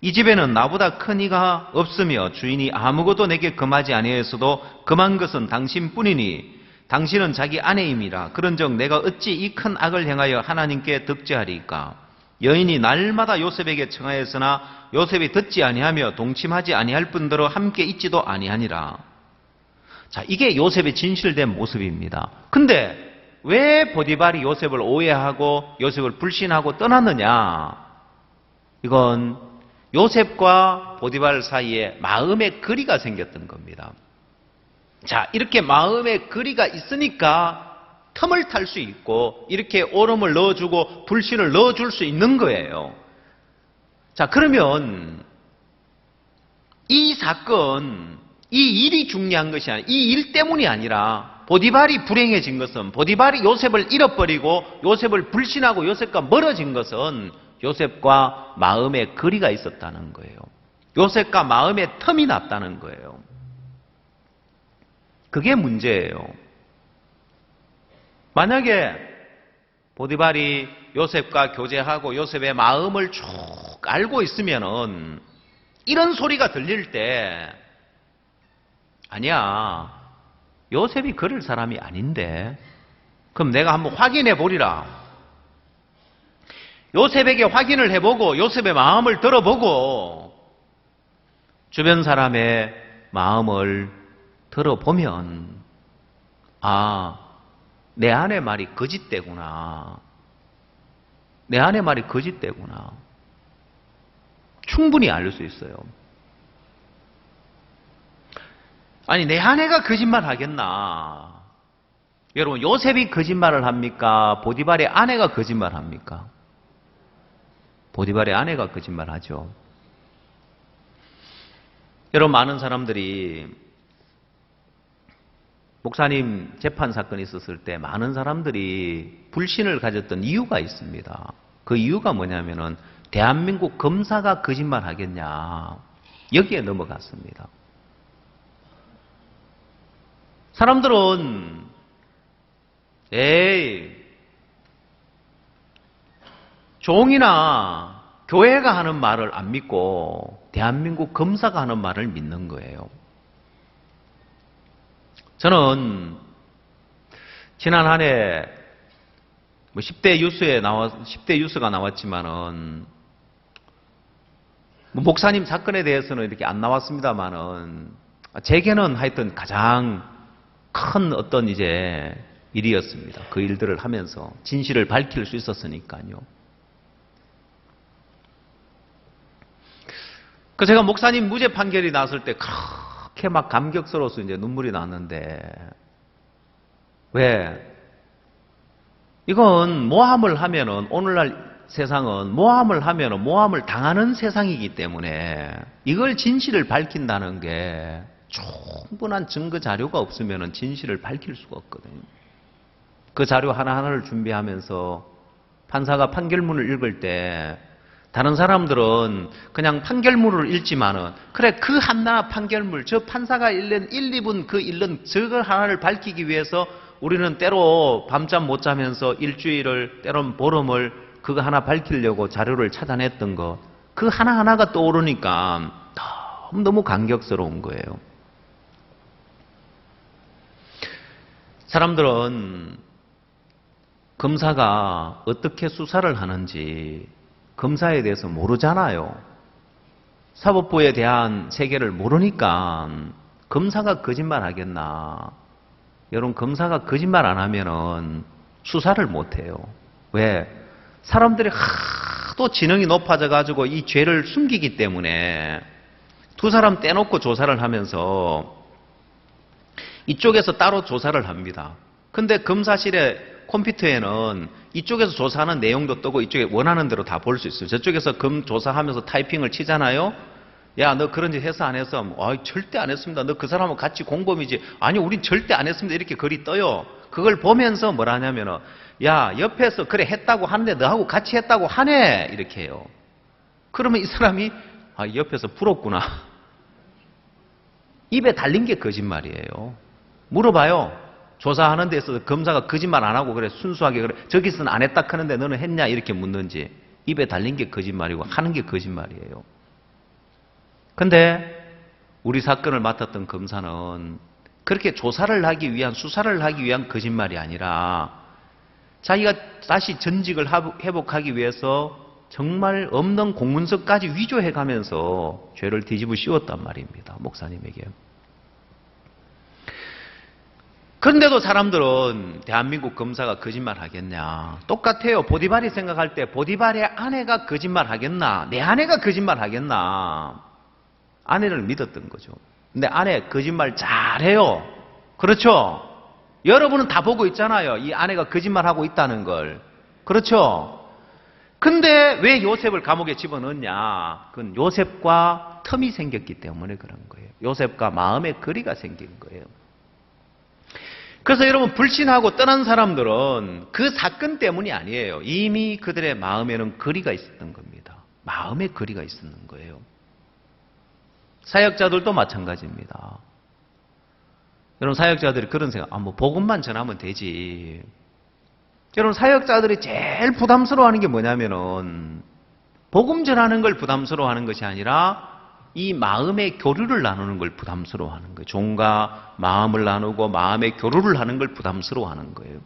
이 집에는 나보다 큰 이가 없으며 주인이 아무것도 내게 금하지 아니하였어도 금한 것은 당신뿐이니 당신은 자기 아내임이라. 그런즉 내가 어찌 이 큰 악을 행하여 하나님께 득죄하리까? 여인이 날마다 요셉에게 청하였으나 요셉이 듣지 아니하며 동침하지 아니할 뿐더러 함께 있지도 아니하니라. 자, 이게 요셉의 진실된 모습입니다. 근데 왜 보디발이 요셉을 오해하고 요셉을 불신하고 떠났느냐? 이건 요셉과 보디발 사이에 마음의 거리가 생겼던 겁니다. 자, 이렇게 마음의 거리가 있으니까 틈을 탈 수 있고 이렇게 오름을 넣어주고 불신을 넣어줄 수 있는 거예요. 자, 그러면 이 사건, 이 일이 중요한 것이 아니라 이 일 때문이 아니라 보디발이 불행해진 것은, 보디발이 요셉을 잃어버리고 요셉을 불신하고 요셉과 멀어진 것은 요셉과 마음의 거리가 있었다는 거예요. 요셉과 마음의 틈이 났다는 거예요. 그게 문제예요. 만약에 보디발이 요셉과 교제하고 요셉의 마음을 쭉 알고 있으면은 이런 소리가 들릴 때 아니야, 요셉이 그럴 사람이 아닌데 그럼 내가 한번 확인해 보리라. 요셉에게 확인을 해보고 요셉의 마음을 들어보고 주변 사람의 마음을 들어보면 내 아내 말이 거짓되구나. 내 아내 말이 거짓되구나. 충분히 알 수 있어요. 아니, 내 아내가 거짓말 하겠나? 여러분, 요셉이 거짓말을 합니까? 보디발의 아내가 거짓말 합니까? 보디발의 아내가 거짓말 하죠. 여러분, 많은 사람들이 목사님 재판 사건이 있었을 때 많은 사람들이 불신을 가졌던 이유가 있습니다. 그 이유가 뭐냐면은 대한민국 검사가 거짓말 하겠냐, 여기에 넘어갔습니다. 사람들은 종이나 교회가 하는 말을 안 믿고 대한민국 검사가 하는 말을 믿는 거예요. 저는 지난 한 해 10대 뉴스가 나왔지만은 뭐 목사님 사건에 대해서는 이렇게 안 나왔습니다만은 제게는 하여튼 가장 큰 어떤 이제 일이었습니다. 그 일들을 하면서 진실을 밝힐 수 있었으니까요. 그 제가 목사님 무죄 판결이 났을 때 그렇게 막 감격스러워서 이제 눈물이 났는데 왜? 이건 모함을 하면은 오늘날 세상은 모함을 하면은 모함을 당하는 세상이기 때문에 이걸 진실을 밝힌다는 게 충분한 증거 자료가 없으면은 진실을 밝힐 수가 없거든요. 그 자료 하나하나를 준비하면서 판사가 판결문을 읽을 때 다른 사람들은 그냥 판결문을 읽지만은 그래 그 하나 판결문 저 판사가 읽는 1, 2분 그 읽는 저걸 하나를 밝히기 위해서 우리는 때로 밤잠 못 자면서 일주일을 때로는 보름을 그거 하나 밝히려고 자료를 찾아냈던 것 그 하나하나가 떠오르니까 너무 감격스러운 거예요. 사람들은 검사가 어떻게 수사를 하는지 검사에 대해서 모르잖아요. 사법부에 대한 세계를 모르니까 검사가 거짓말 하겠나. 여러분 검사가 거짓말 안 하면은 수사를 못 해요. 왜? 사람들이 하도 지능이 높아져 가지고 이 죄를 숨기기 때문에 두 사람 떼놓고 조사를 하면서 이쪽에서 따로 조사를 합니다. 근데 검사실의 컴퓨터에는 이쪽에서 조사하는 내용도 뜨고 이쪽에 원하는 대로 다 볼 수 있어요. 저쪽에서 조사하면서 타이핑을 치잖아요. 야, 너 그런 짓 했어 안 했어? 절대 안 했습니다. 너 그 사람하고 같이 공범이지. 아니, 우린 절대 안 했습니다. 이렇게 글이 떠요. 그걸 보면서 뭐라 하냐면은 야, 옆에서 그래 했다고 하는데 너하고 같이 했다고 하네. 이렇게 해요. 그러면 이 사람이 옆에서 불었구나. 입에 달린 게 거짓말이에요. 물어봐요. 조사하는 데 있어서 검사가 거짓말 안 하고 그래 순수하게 그래 저기서는 안 했다 하는데 너는 했냐 이렇게 묻는지 입에 달린 게 거짓말이고 하는 게 거짓말이에요. 근데 우리 사건을 맡았던 검사는 그렇게 조사를 하기 위한 수사를 하기 위한 거짓말이 아니라 자기가 다시 전직을 회복하기 위해서 정말 없는 공문서까지 위조해가면서 죄를 뒤집어 씌웠단 말입니다. 목사님에게. 그런데도 사람들은 대한민국 검사가 거짓말 하겠냐. 똑같아요. 보디발이 생각할 때 보디발의 아내가 거짓말 하겠나. 내 아내가 거짓말 하겠나. 아내를 믿었던 거죠. 근데 아내 거짓말 잘해요. 그렇죠? 여러분은 다 보고 있잖아요. 이 아내가 거짓말하고 있다는 걸. 그렇죠? 근데 왜 요셉을 감옥에 집어넣냐? 그건 요셉과 틈이 생겼기 때문에 그런 거예요. 요셉과 마음의 거리가 생긴 거예요. 그래서 여러분 불신하고 떠난 사람들은 그 사건 때문이 아니에요. 이미 그들의 마음에는 거리가 있었던 겁니다. 마음의 거리가 있었는 거예요. 사역자들도 마찬가지입니다. 여러분 사역자들이 그런 생각, 뭐 복음만 전하면 되지. 여러분 사역자들이 제일 부담스러워하는 게 뭐냐면은 복음 전하는 걸 부담스러워하는 것이 아니라 이 마음의 교류를 나누는 걸 부담스러워하는 거예요. 종과 마음을 나누고 마음의 교류를 하는 걸 부담스러워하는 거예요.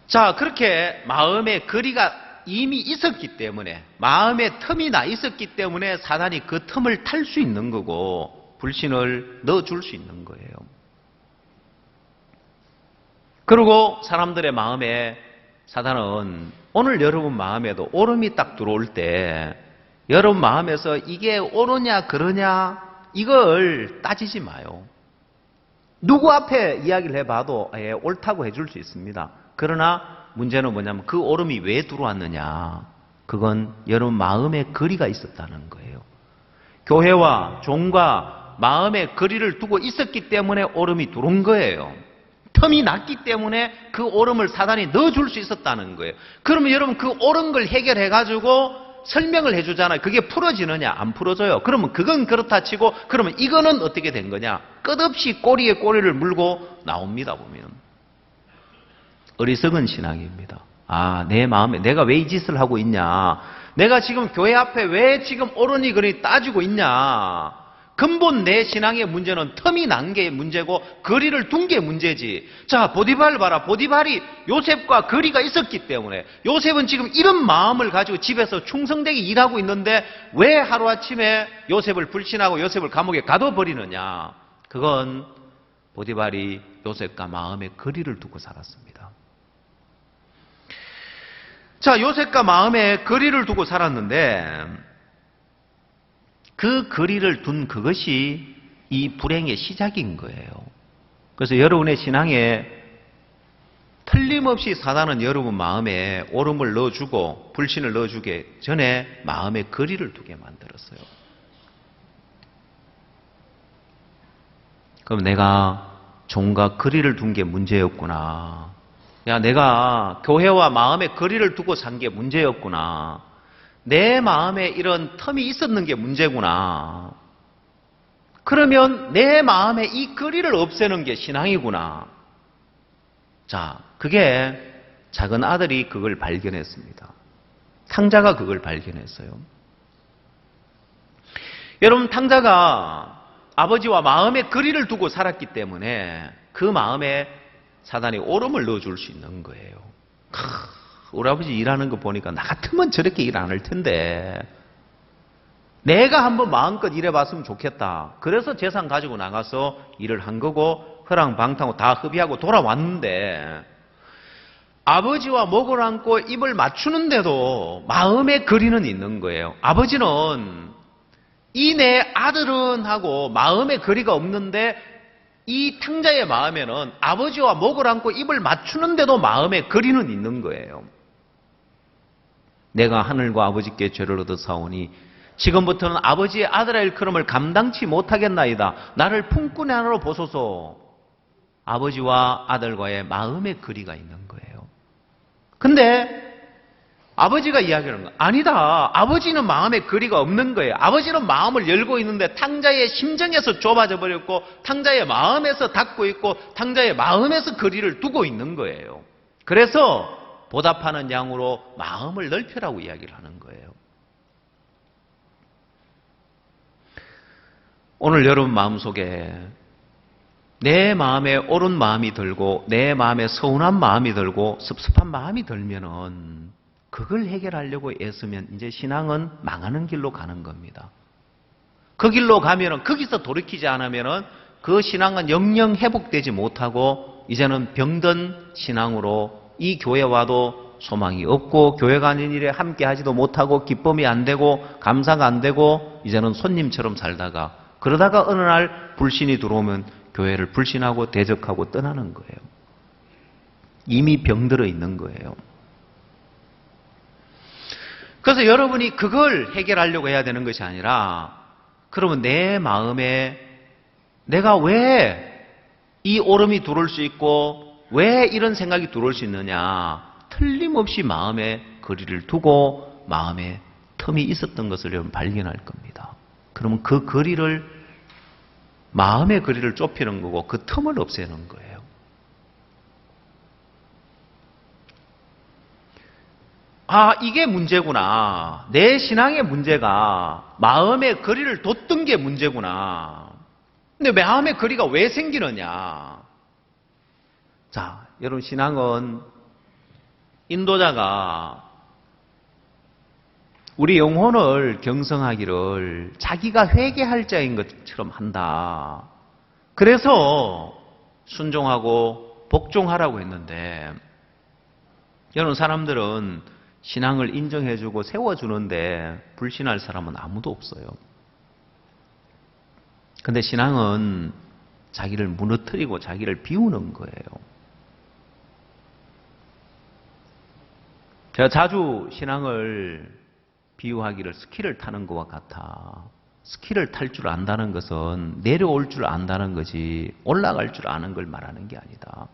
자, 그렇게 마음의 거리가 이미 있었기 때문에 마음의 틈이 나 있었기 때문에 사단이 그 틈을 탈 수 있는 거고 불신을 넣어줄 수 있는 거예요. 그리고 사람들의 마음에 사단은 오늘 여러분 마음에도 오름이 딱 들어올 때 여러분 마음에서 이게 옳으냐 그러냐 이걸 따지지 마요. 누구 앞에 이야기를 해봐도 옳다고 해줄 수 있습니다. 그러나 문제는 뭐냐면 그 오름이 왜 들어왔느냐. 그건 여러분 마음의 거리가 있었다는 거예요. 교회와 종과 마음의 거리를 두고 있었기 때문에 오름이 들어온 거예요. 틈이 났기 때문에 그 오름을 사단이 넣어줄 수 있었다는 거예요. 그러면 여러분 그 옳은 걸 해결해가지고 설명을 해주잖아요. 그게 풀어지느냐? 안 풀어져요. 그러면 그건 그렇다 치고 그러면 이거는 어떻게 된 거냐? 끝없이 꼬리에 꼬리를 물고 나옵니다. 보면 어리석은 신앙입니다. 내 마음에 내가 왜 이 짓을 하고 있냐? 내가 지금 교회 앞에 왜 지금 옳으니 그러니 따지고 있냐? 근본 내 신앙의 문제는 텀이 난 게 문제고 거리를 둔 게 문제지. 자, 보디발 봐라. 보디발이 요셉과 거리가 있었기 때문에 요셉은 지금 이런 마음을 가지고 집에서 충성되게 일하고 있는데 왜 하루아침에 요셉을 불신하고 요셉을 감옥에 가둬버리느냐. 그건 보디발이 요셉과 마음의 거리를 두고 살았습니다. 자, 요셉과 마음의 거리를 두고 살았는데 그 거리를 둔 그것이 이 불행의 시작인 거예요. 그래서 여러분의 신앙에 틀림없이 사단은 여러분 마음에 오름을 넣어주고 불신을 넣어주기 전에 마음의 거리를 두게 만들었어요. 그럼 내가 종과 거리를 둔 게 문제였구나. 야, 내가 교회와 마음의 거리를 두고 산 게 문제였구나. 내 마음에 이런 텀이 있었는 게 문제구나. 그러면 내 마음에 이 거리를 없애는 게 신앙이구나. 자, 그게 작은 아들이 그걸 발견했습니다. 탕자가 그걸 발견했어요. 여러분, 탕자가 아버지와 마음의 거리를 두고 살았기 때문에 그 마음에 사단이 오름을 넣어줄 수 있는 거예요. 우리 아버지 일하는 거 보니까 나 같으면 저렇게 일 안 할 텐데 내가 한번 마음껏 일해봤으면 좋겠다. 그래서 재산 가지고 나가서 일을 한 거고 허랑방탕하고 다 합의하고 돌아왔는데 아버지와 목을 안고 입을 맞추는데도 마음의 거리는 있는 거예요. 아버지는 이 내 아들은 하고 마음의 거리가 없는데 이 탕자의 마음에는 아버지와 목을 안고 입을 맞추는데도 마음의 거리는 있는 거예요. 내가 하늘과 아버지께 죄를 얻어 사오니 지금부터는 아버지의 아들의 일컬음을 감당치 못하겠나이다. 나를 품꾼의 하나로 보소서. 아버지와 아들과의 마음의 거리가 있는 거예요. 근데 아버지가 이야기하는 거 아니다. 아버지는 마음의 거리가 없는 거예요. 아버지는 마음을 열고 있는데 탕자의 심정에서 좁아져 버렸고 탕자의 마음에서 닫고 있고 탕자의 마음에서 거리를 두고 있는 거예요. 그래서 보답하는 양으로 마음을 넓혀라고 이야기를 하는 거예요. 오늘 여러분 마음속에 내 마음에 옳은 마음이 들고 내 마음에 서운한 마음이 들고 섭섭한 마음이 들면은 그걸 해결하려고 애쓰면 이제 신앙은 망하는 길로 가는 겁니다. 그 길로 가면은 거기서 돌이키지 않으면은 그 신앙은 영영 회복되지 못하고 이제는 병든 신앙으로 이 교회 와도 소망이 없고 교회가 아닌 일에 함께 하지도 못하고 기쁨이 안 되고 감사가 안 되고 이제는 손님처럼 살다가 그러다가 어느 날 불신이 들어오면 교회를 불신하고 대적하고 떠나는 거예요. 이미 병들어 있는 거예요. 그래서 여러분이 그걸 해결하려고 해야 되는 것이 아니라 그러면 내 마음에 내가 왜 이 오름이 들어올 수 있고 왜 이런 생각이 들어올 수 있느냐. 틀림없이 마음에 거리를 두고 마음에 틈이 있었던 것을 여러분 발견할 겁니다. 그러면 그 거리를 마음의 거리를 좁히는 거고 그 틈을 없애는 거예요. 아, 이게 문제구나. 내 신앙의 문제가 마음의 거리를 뒀던 게 문제구나. 근데 마음의 거리가 왜 생기느냐. 자, 여러분 신앙은 인도자가 우리 영혼을 경성하기를 자기가 회개할 자인 것처럼 한다. 그래서 순종하고 복종하라고 했는데 여러분 사람들은 신앙을 인정해주고 세워주는데 불신할 사람은 아무도 없어요. 근데 신앙은 자기를 무너뜨리고 자기를 비우는 거예요. 제가 자주 신앙을 비유하기를 스키를 타는 것과 같아. 스키를 탈 줄 안다는 것은 내려올 줄 안다는 거지 올라갈 줄 아는 걸 말하는 게 아니다.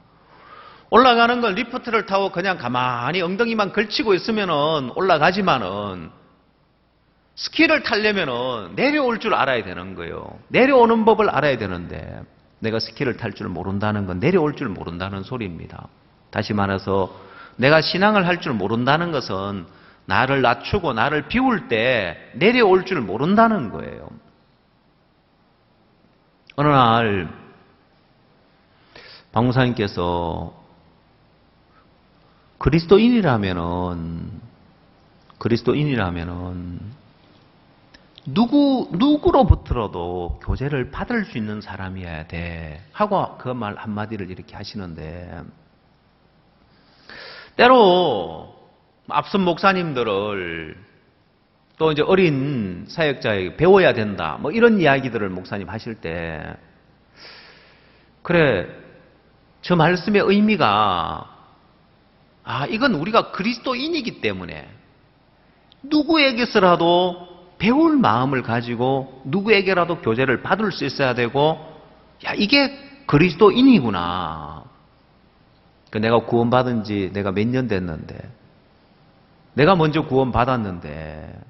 올라가는 건 리프트를 타고 그냥 가만히 엉덩이만 걸치고 있으면은 올라가지만은 스키를 타려면은 내려올 줄 알아야 되는 거예요. 내려오는 법을 알아야 되는데 내가 스키를 탈 줄 모른다는 건 내려올 줄 모른다는 소리입니다. 다시 말해서 내가 신앙을 할 줄 모른다는 것은 나를 낮추고 나를 비울 때 내려올 줄 모른다는 거예요. 어느 날 박 목사님께서 그리스도인이라면은 누구로부터라도 교제를 받을 수 있는 사람이어야 돼 하고 그 말 한마디를 이렇게 하시는데, 때로 앞선 목사님들을 또 이제 어린 사역자에게 배워야 된다 뭐 이런 이야기들을 목사님 하실 때, 그래 저 말씀의 의미가 이건 우리가 그리스도인이기 때문에 누구에게서라도 배울 마음을 가지고 누구에게라도 교제를 받을 수 있어야 되고, 이게 그리스도인이구나. 내가 구원받은 지 내가 몇 년 됐는데, 내가 먼저 구원받았는데,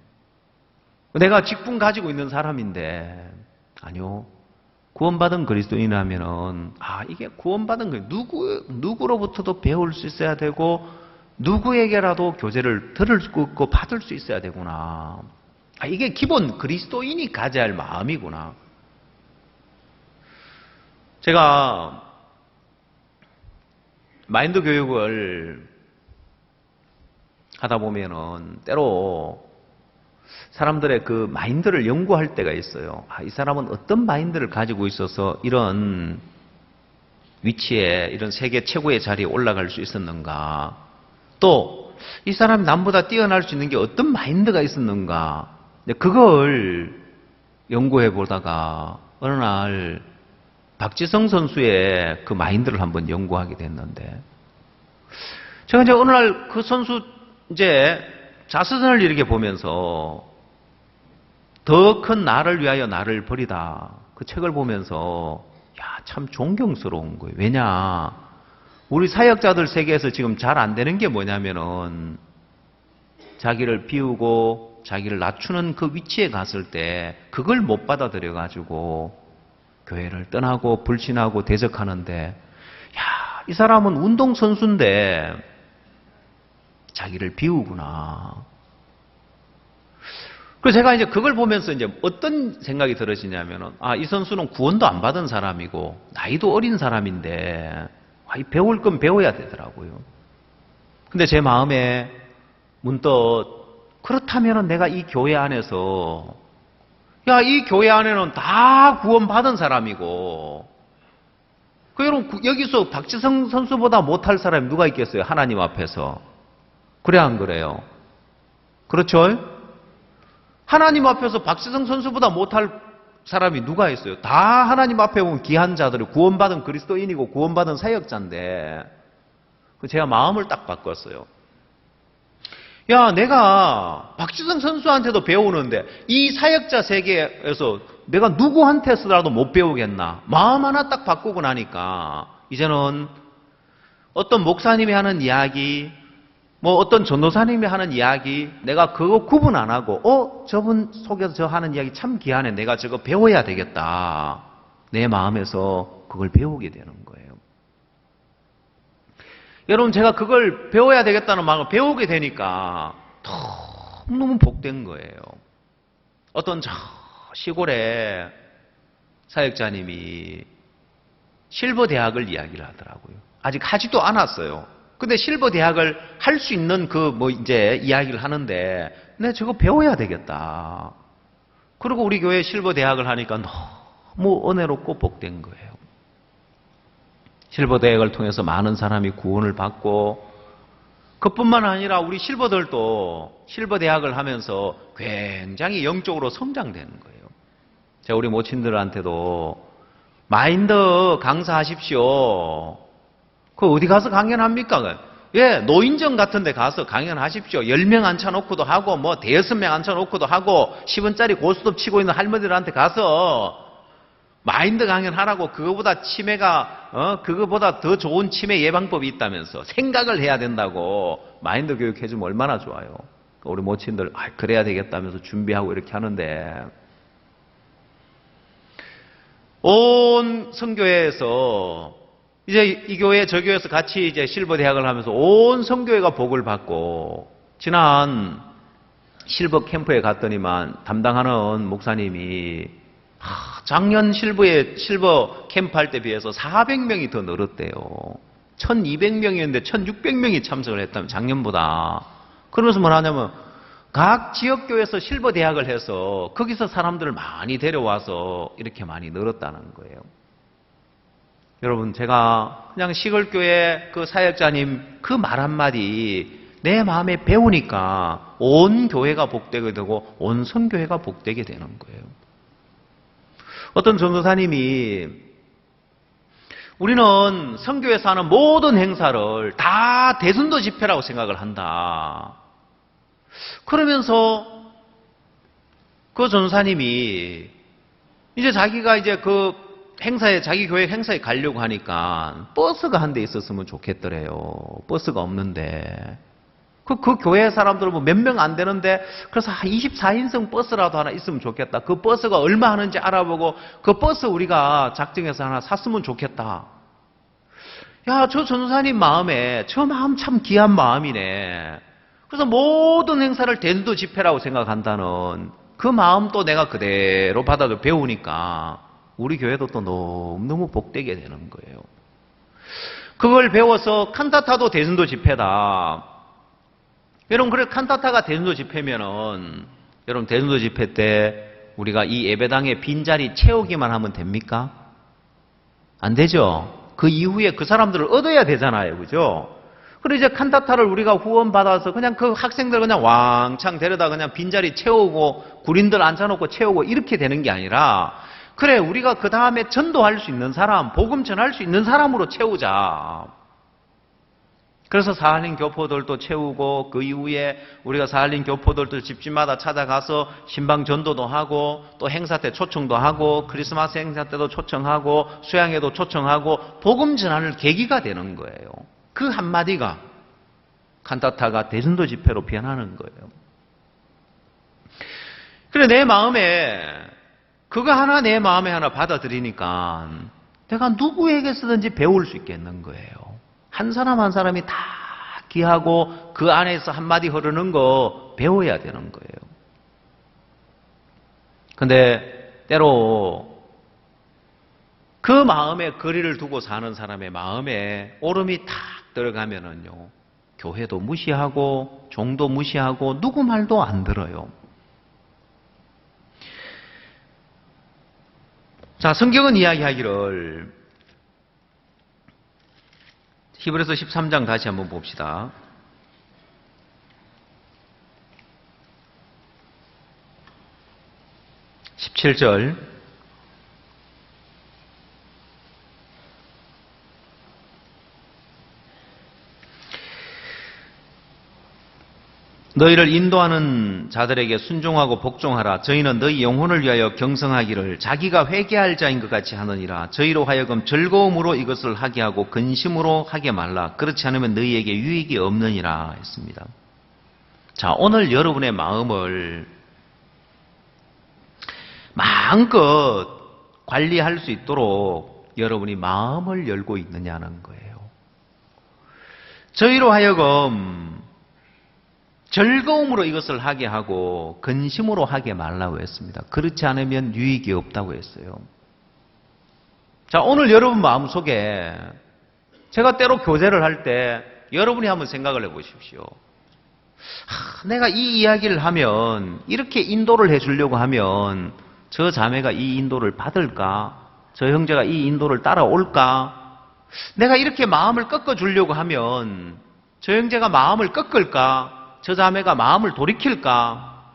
내가 직분 가지고 있는 사람인데, 아니요. 구원받은 그리스도인이라면은, 이게 구원받은 거, 누구로부터도 배울 수 있어야 되고, 누구에게라도 교제를 들을 수 있고 받을 수 있어야 되구나. 이게 기본 그리스도인이 가져야 할 마음이구나. 제가 마인드 교육을 하다 보면은 때로 사람들의 그 마인드를 연구할 때가 있어요. 이 사람은 어떤 마인드를 가지고 있어서 이런 위치에, 이런 세계 최고의 자리에 올라갈 수 있었는가. 또 이 사람이 남보다 뛰어날 수 있는 게 어떤 마인드가 있었는가. 그걸 연구해 보다가 어느 날 박지성 선수의 그 마인드를 한번 연구하게 됐는데, 제가 이제 어느 날 그 선수 이제 자서전을 이렇게 보면서 더 큰 나를 위하여 나를 버리다, 그 책을 보면서 참 존경스러운 거예요. 왜냐, 우리 사역자들 세계에서 지금 잘 안 되는 게 뭐냐면은 자기를 비우고 자기를 낮추는 그 위치에 갔을 때 그걸 못 받아들여 가지고 교회를 떠나고 불신하고 대적하는데, 이 사람은 운동선수인데 자기를 비우구나. 그래서 제가 이제 그걸 보면서 이제 어떤 생각이 들으시냐면은, 이 선수는 구원도 안 받은 사람이고 나이도 어린 사람인데 배울 건 배워야 되더라고요. 근데 제 마음에 문득, 그렇다면은 내가 이 교회 안에서, 이 교회 안에는 다 구원받은 사람이고, 여러분 여기서 박지성 선수보다 못할 사람이 누가 있겠어요? 하나님 앞에서. 그래 안 그래요? 그렇죠? 하나님 앞에서 박지성 선수보다 못할 사람이 누가 있어요? 다 하나님 앞에 온 귀한 자들이 구원받은 그리스도인이고 구원받은 사역자인데, 제가 마음을 딱 바꿨어요. 내가 박지성 선수한테도 배우는데 이 사역자 세계에서 내가 누구한테서라도 못 배우겠나. 마음 하나 딱 바꾸고 나니까 이제는 어떤 목사님이 하는 이야기, 어떤 전도사님이 하는 이야기, 내가 그거 구분 안 하고 저분 속에서 저 하는 이야기 참 귀하네, 내가 저거 배워야 되겠다, 내 마음에서 그걸 배우게 되는 거예요. 여러분, 제가 그걸 배워야 되겠다는 마음을 배우게 되니까 너무 복된 거예요. 어떤 저 시골에 사역자님이 실버 대학을 이야기를 하더라고요. 아직 하지도 않았어요. 근데 실버 대학을 할 수 있는 이제 이야기를 하는데, 내가 저거 배워야 되겠다. 그리고 우리 교회 실버 대학을 하니까 너무 은혜롭고 복된 거예요. 실버 대학을 통해서 많은 사람이 구원을 받고, 그뿐만 아니라 우리 실버들도 실버 대학을 하면서 굉장히 영적으로 성장되는 거예요. 제가 우리 모친들한테도 마인드 강사하십시오. 그 어디 가서 강연합니까? 노인정 같은 데 가서 강연하십시오. 10명 앉혀놓고도 하고, 대여섯 명 앉혀놓고도 하고, 10원짜리 고스톱 치고 있는 할머니들한테 가서 마인드 강연하라고. 그거보다 더 좋은 치매 예방법이 있다면서 생각을 해야 된다고 마인드 교육 해주면 얼마나 좋아요. 우리 모친들 그래야 되겠다면서 준비하고 이렇게 하는데, 온 선교회에서 이제 이 교회 저 교회에서 같이 이제 실버 대학을 하면서 온 선교회가 복을 받고, 지난 실버 캠프에 갔더니만 담당하는 목사님이 작년 실버 캠프 할 때 비해서 400명이 더 늘었대요. 1200명이었는데 1600명이 참석을 했다면 작년보다. 그러면서 뭘 하냐면 각 지역교회에서 실버 대학을 해서 거기서 사람들을 많이 데려와서 이렇게 많이 늘었다는 거예요. 여러분, 제가 그냥 시골교회 그 사역자님 그 말 한마디 내 마음에 배우니까 온 교회가 복되게 되고 온 선교회가 복되게 되는 거예요. 어떤 전도사님이 우리는 선교에서 하는 모든 행사를 다 대순도 집회라고 생각을 한다. 그러면서 그 전도사님이 이제 자기가 이제 그 행사에, 자기 교회 행사에 가려고 하니까 버스가 한 대 있었으면 좋겠더래요. 버스가 없는데. 그 교회 사람들은 뭐 몇 명 안 되는데, 그래서 24인승 버스라도 하나 있으면 좋겠다. 그 버스가 얼마 하는지 알아보고 그 버스 우리가 작정해서 하나 샀으면 좋겠다. 야, 저 전도사님 마음에, 저 마음 참 귀한 마음이네. 그래서 모든 행사를 대순도 집회라고 생각한다는 그 마음도 내가 그대로 받아도 배우니까 우리 교회도 또 너무너무 복되게 되는 거예요. 그걸 배워서 칸타타도 대순도 집회다. 여러분, 그래 칸타타가 대순도 집회면은 여러분 대순도 집회 때 우리가 이 예배당에 빈자리 채우기만 하면 됩니까? 안 되죠. 그 이후에 그 사람들을 얻어야 되잖아요. 그죠? 그리고 이제 칸타타를 우리가 후원받아서 그냥 그 학생들 그냥 왕창 데려다 그냥 빈자리 채우고 구린들 앉혀놓고 채우고 이렇게 되는 게 아니라, 그래 우리가 그 다음에 전도할 수 있는 사람, 복음 전할 수 있는 사람으로 채우자. 그래서 사할린 교포들도 채우고, 그 이후에 우리가 사할린 교포들도 집집마다 찾아가서 신방 전도도 하고, 또 행사 때 초청도 하고, 크리스마스 행사 때도 초청하고, 수양회도 초청하고, 복음 전하는 계기가 되는 거예요. 그 한마디가 칸타타가 대순도 집회로 변하는 거예요. 그래 내 마음에 그거 하나, 내 마음에 하나 받아들이니까 내가 누구에게서든지 배울 수 있겠는 거예요. 한 사람 한 사람이 다 귀하고 그 안에서 한마디 흐르는 거 배워야 되는 거예요. 근데 때로 그 마음에 거리를 두고 사는 사람의 마음에 오름이 탁 들어가면은요, 교회도 무시하고 종도 무시하고 누구 말도 안 들어요. 자, 성경은 이야기하기를, 히브리서 13장 다시 한번 봅시다. 17절. 너희를 인도하는 자들에게 순종하고 복종하라. 저희는 너희 영혼을 위하여 경성하기를 자기가 회개할 자인 것 같이 하느니라. 저희로 하여금 즐거움으로 이것을 하게 하고 근심으로 하게 말라. 그렇지 않으면 너희에게 유익이 없느니라 했습니다. 자, 오늘 여러분의 마음을 마음껏 관리할 수 있도록 여러분이 마음을 열고 있느냐는 거예요. 저희로 하여금 즐거움으로 이것을 하게 하고 근심으로 하게 말라고 했습니다. 그렇지 않으면 유익이 없다고 했어요. 자, 오늘 여러분 마음속에 제가 때로 교제를 할 때 여러분이 한번 생각을 해보십시오. 내가 이 이야기를 하면, 이렇게 인도를 해주려고 하면 저 자매가 이 인도를 받을까? 저 형제가 이 인도를 따라올까? 내가 이렇게 마음을 꺾어주려고 하면 저 형제가 마음을 꺾을까? 저 자매가 마음을 돌이킬까?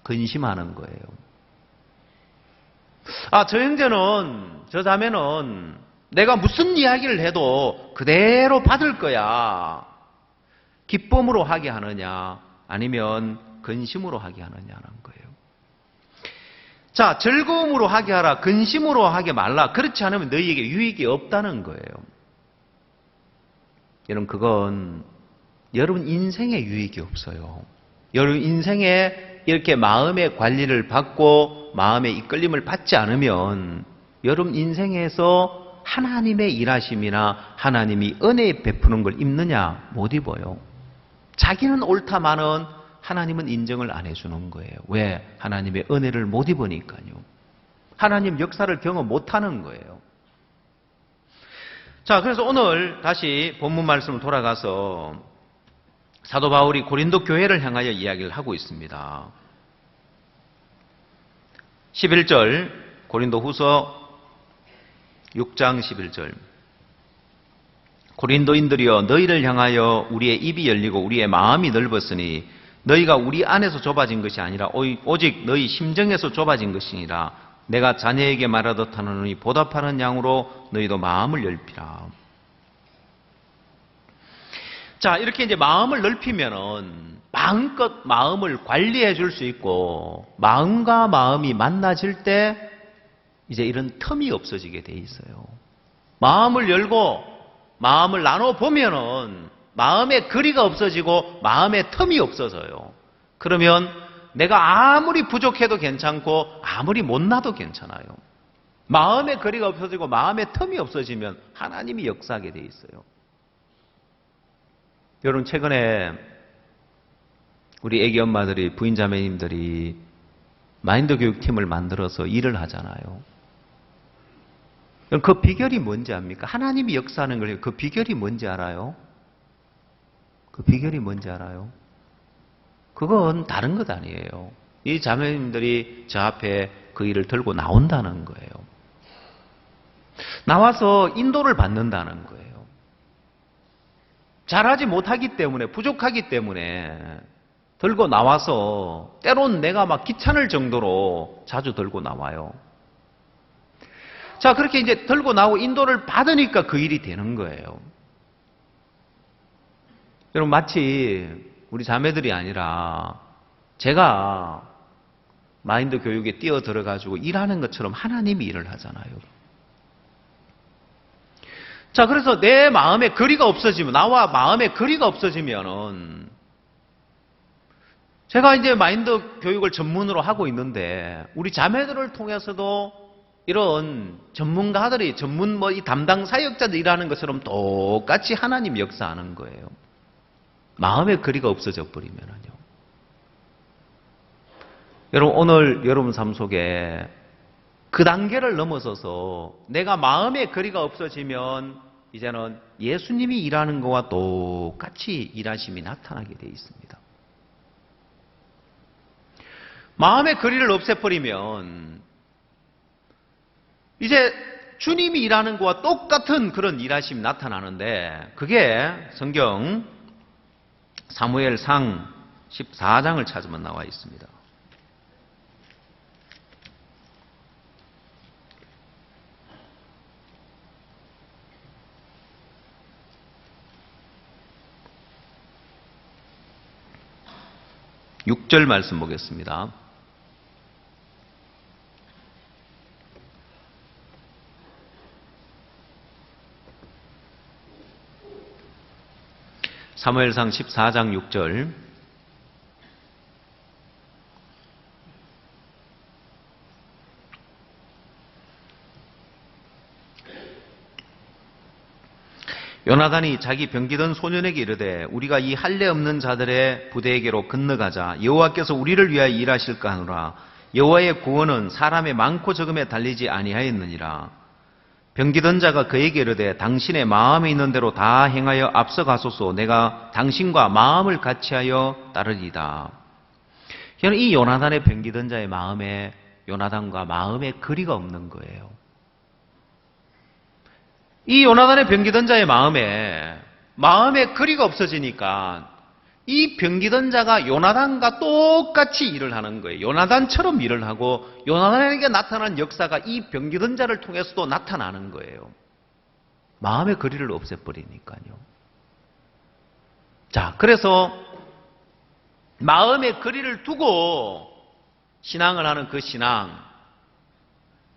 근심하는 거예요. 저 형제는, 저 자매는 내가 무슨 이야기를 해도 그대로 받을 거야. 기쁨으로 하게 하느냐, 아니면 근심으로 하게 하느냐는 거예요. 자, 즐거움으로 하게 하라, 근심으로 하게 말라. 그렇지 않으면 너희에게 유익이 없다는 거예요. 여러분, 그건 여러분 인생에 유익이 없어요. 여러분 인생에 이렇게 마음의 관리를 받고 마음의 이끌림을 받지 않으면 여러분 인생에서 하나님의 일하심이나 하나님이 은혜 베푸는 걸 입느냐? 못 입어요. 자기는 옳다마는 하나님은 인정을 안 해주는 거예요. 왜? 하나님의 은혜를 못 입으니까요. 하나님 역사를 경험 못하는 거예요. 자, 그래서 오늘 다시 본문 말씀을 돌아가서 사도 바울이 고린도 교회를 향하여 이야기를 하고 있습니다. 11절 고린도 후서 6장 11절 고린도인들이여 너희를 향하여 우리의 입이 열리고 우리의 마음이 넓었으니 너희가 우리 안에서 좁아진 것이 아니라 오직 너희 심정에서 좁아진 것이니라. 내가 자녀에게 말하듯 하노니 보답하는 양으로 너희도 마음을 넓히라. 자, 이렇게 이제 마음을 넓히면은 마음껏 마음을 관리해 줄 수 있고 마음과 마음이 만나질 때 이제 이런 틈이 없어지게 돼 있어요. 마음을 열고 마음을 나눠보면은 마음의 거리가 없어지고 마음의 틈이 없어져요. 그러면 내가 아무리 부족해도 괜찮고 아무리 못나도 괜찮아요. 마음의 거리가 없어지고 마음의 틈이 없어지면 하나님이 역사하게 돼 있어요. 여러분, 최근에 우리 애기 엄마들이, 부인 자매님들이 마인드 교육팀을 만들어서 일을 하잖아요. 그 비결이 뭔지 압니까? 하나님이 역사하는 거예요. 그 비결이 뭔지 알아요? 그 비결이 뭔지 알아요? 그건 다른 것 아니에요. 이 자매님들이 저 앞에 그 일을 들고 나온다는 거예요. 나와서 인도를 받는다는 거예요. 잘하지 못하기 때문에, 부족하기 때문에 들고 나와서 때론 내가 막 귀찮을 정도로 자주 들고 나와요. 자, 그렇게 이제 들고 나오고 인도를 받으니까 그 일이 되는 거예요. 여러분, 마치 우리 자매들이 아니라 제가 마인드 교육에 뛰어 들어가지고 일하는 것처럼 하나님이 일을 하잖아요. 자, 그래서 내 마음의 거리가 없어지면, 나와 마음의 거리가 없어지면은 제가 이제 마인드 교육을 전문으로 하고 있는데 우리 자매들을 통해서도 이런 전문가들이 이 담당 사역자들 일하는 것처럼 똑같이 하나님 역사하는 거예요. 마음의 거리가 없어져 버리면은요. 여러분, 오늘 여러분 삶 속에 그 단계를 넘어서서 내가 마음의 거리가 없어지면 이제는 예수님이 일하는 것과 똑같이 일하심이 나타나게 되어 있습니다. 마음의 거리를 없애버리면 이제 주님이 일하는 것과 똑같은 그런 일하심이 나타나는데 그게 성경 사무엘상 14장을 찾으면 나와 있습니다. 육 절 말씀 보겠습니다. 사무엘상 14장 6절 요나단이 자기 병기던 소년에게 이르되 우리가 이 할례 없는 자들의 부대에게로 건너가자. 여호와께서 우리를 위하여 일하실까 하노라. 여호와의 구원은 사람의 많고 적음에 달리지 아니하였느니라. 병기던 자가 그에게 이르되 당신의 마음에 있는 대로 다 행하여 앞서가소서. 내가 당신과 마음을 같이하여 따르리다. 이 요나단의 병기던 자의 마음에 요나단과 마음의 거리가 없는 거예요. 이 요나단의 병기던 자의 마음에 거리가 없어지니까 이 병기던 자가 요나단과 똑같이 일을 하는 거예요. 요나단처럼 일을 하고 요나단에게 나타난 역사가 이 병기던 자를 통해서도 나타나는 거예요. 마음의 거리를 없애버리니까요. 자, 그래서 마음의 거리를 두고 신앙을 하는 그 신앙,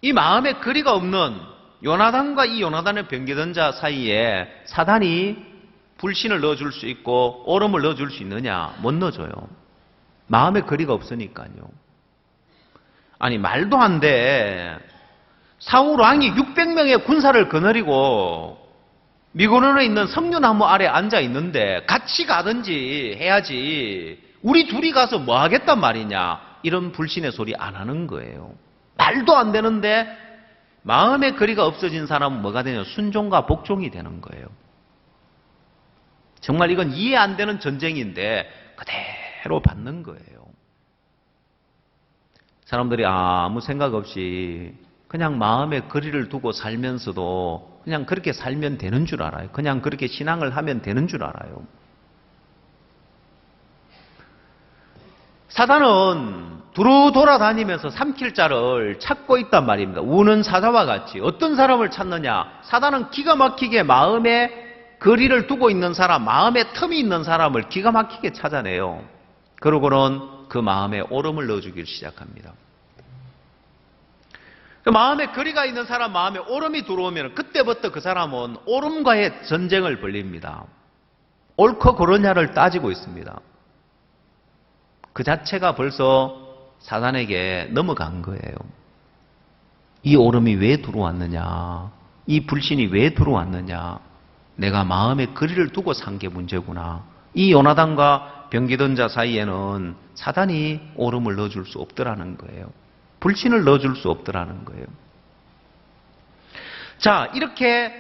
이 마음의 거리가 없는 요나단과 이 요나단의 병기던 자 사이에 사단이 불신을 넣어줄 수 있고 오름을 넣어줄 수 있느냐? 못 넣어줘요. 마음의 거리가 없으니까요. 아니, 말도 안 돼. 사울 왕이 600명의 군사를 거느리고 미고론에 있는 석류나무 아래 앉아 있는데 같이 가든지 해야지 우리 둘이 가서 뭐 하겠단 말이냐? 이런 불신의 소리 안 하는 거예요. 말도 안 되는데 마음의 거리가 없어진 사람은 뭐가 되냐? 순종과 복종이 되는 거예요. 정말 이건 이해 안 되는 전쟁인데 그대로 받는 거예요. 사람들이 아무 생각 없이 그냥 마음의 거리를 두고 살면서도 그냥 그렇게 살면 되는 줄 알아요. 그냥 그렇게 신앙을 하면 되는 줄 알아요. 사단은 두루 돌아다니면서 삼킬 자를 찾고 있단 말입니다. 우는 사자와 같이. 어떤 사람을 찾느냐? 사단은 기가 막히게 마음에 거리를 두고 있는 사람, 마음에 틈이 있는 사람을 기가 막히게 찾아내요. 그러고는 그 마음에 오름을 넣어주기 시작합니다. 그 마음에 거리가 있는 사람 마음에 오름이 들어오면 그때부터 그 사람은 오름과의 전쟁을 벌립니다. 옳고 그르냐를 따지고 있습니다. 그 자체가 벌써 사단에게 넘어간 거예요. 이 오름이 왜 들어왔느냐? 이 불신이 왜 들어왔느냐? 내가 마음에 거리를 두고 산 게 문제구나. 이 요나단과 병기던 자 사이에는 사단이 오름을 넣어줄 수 없더라는 거예요. 불신을 넣어줄 수 없더라는 거예요. 자, 이렇게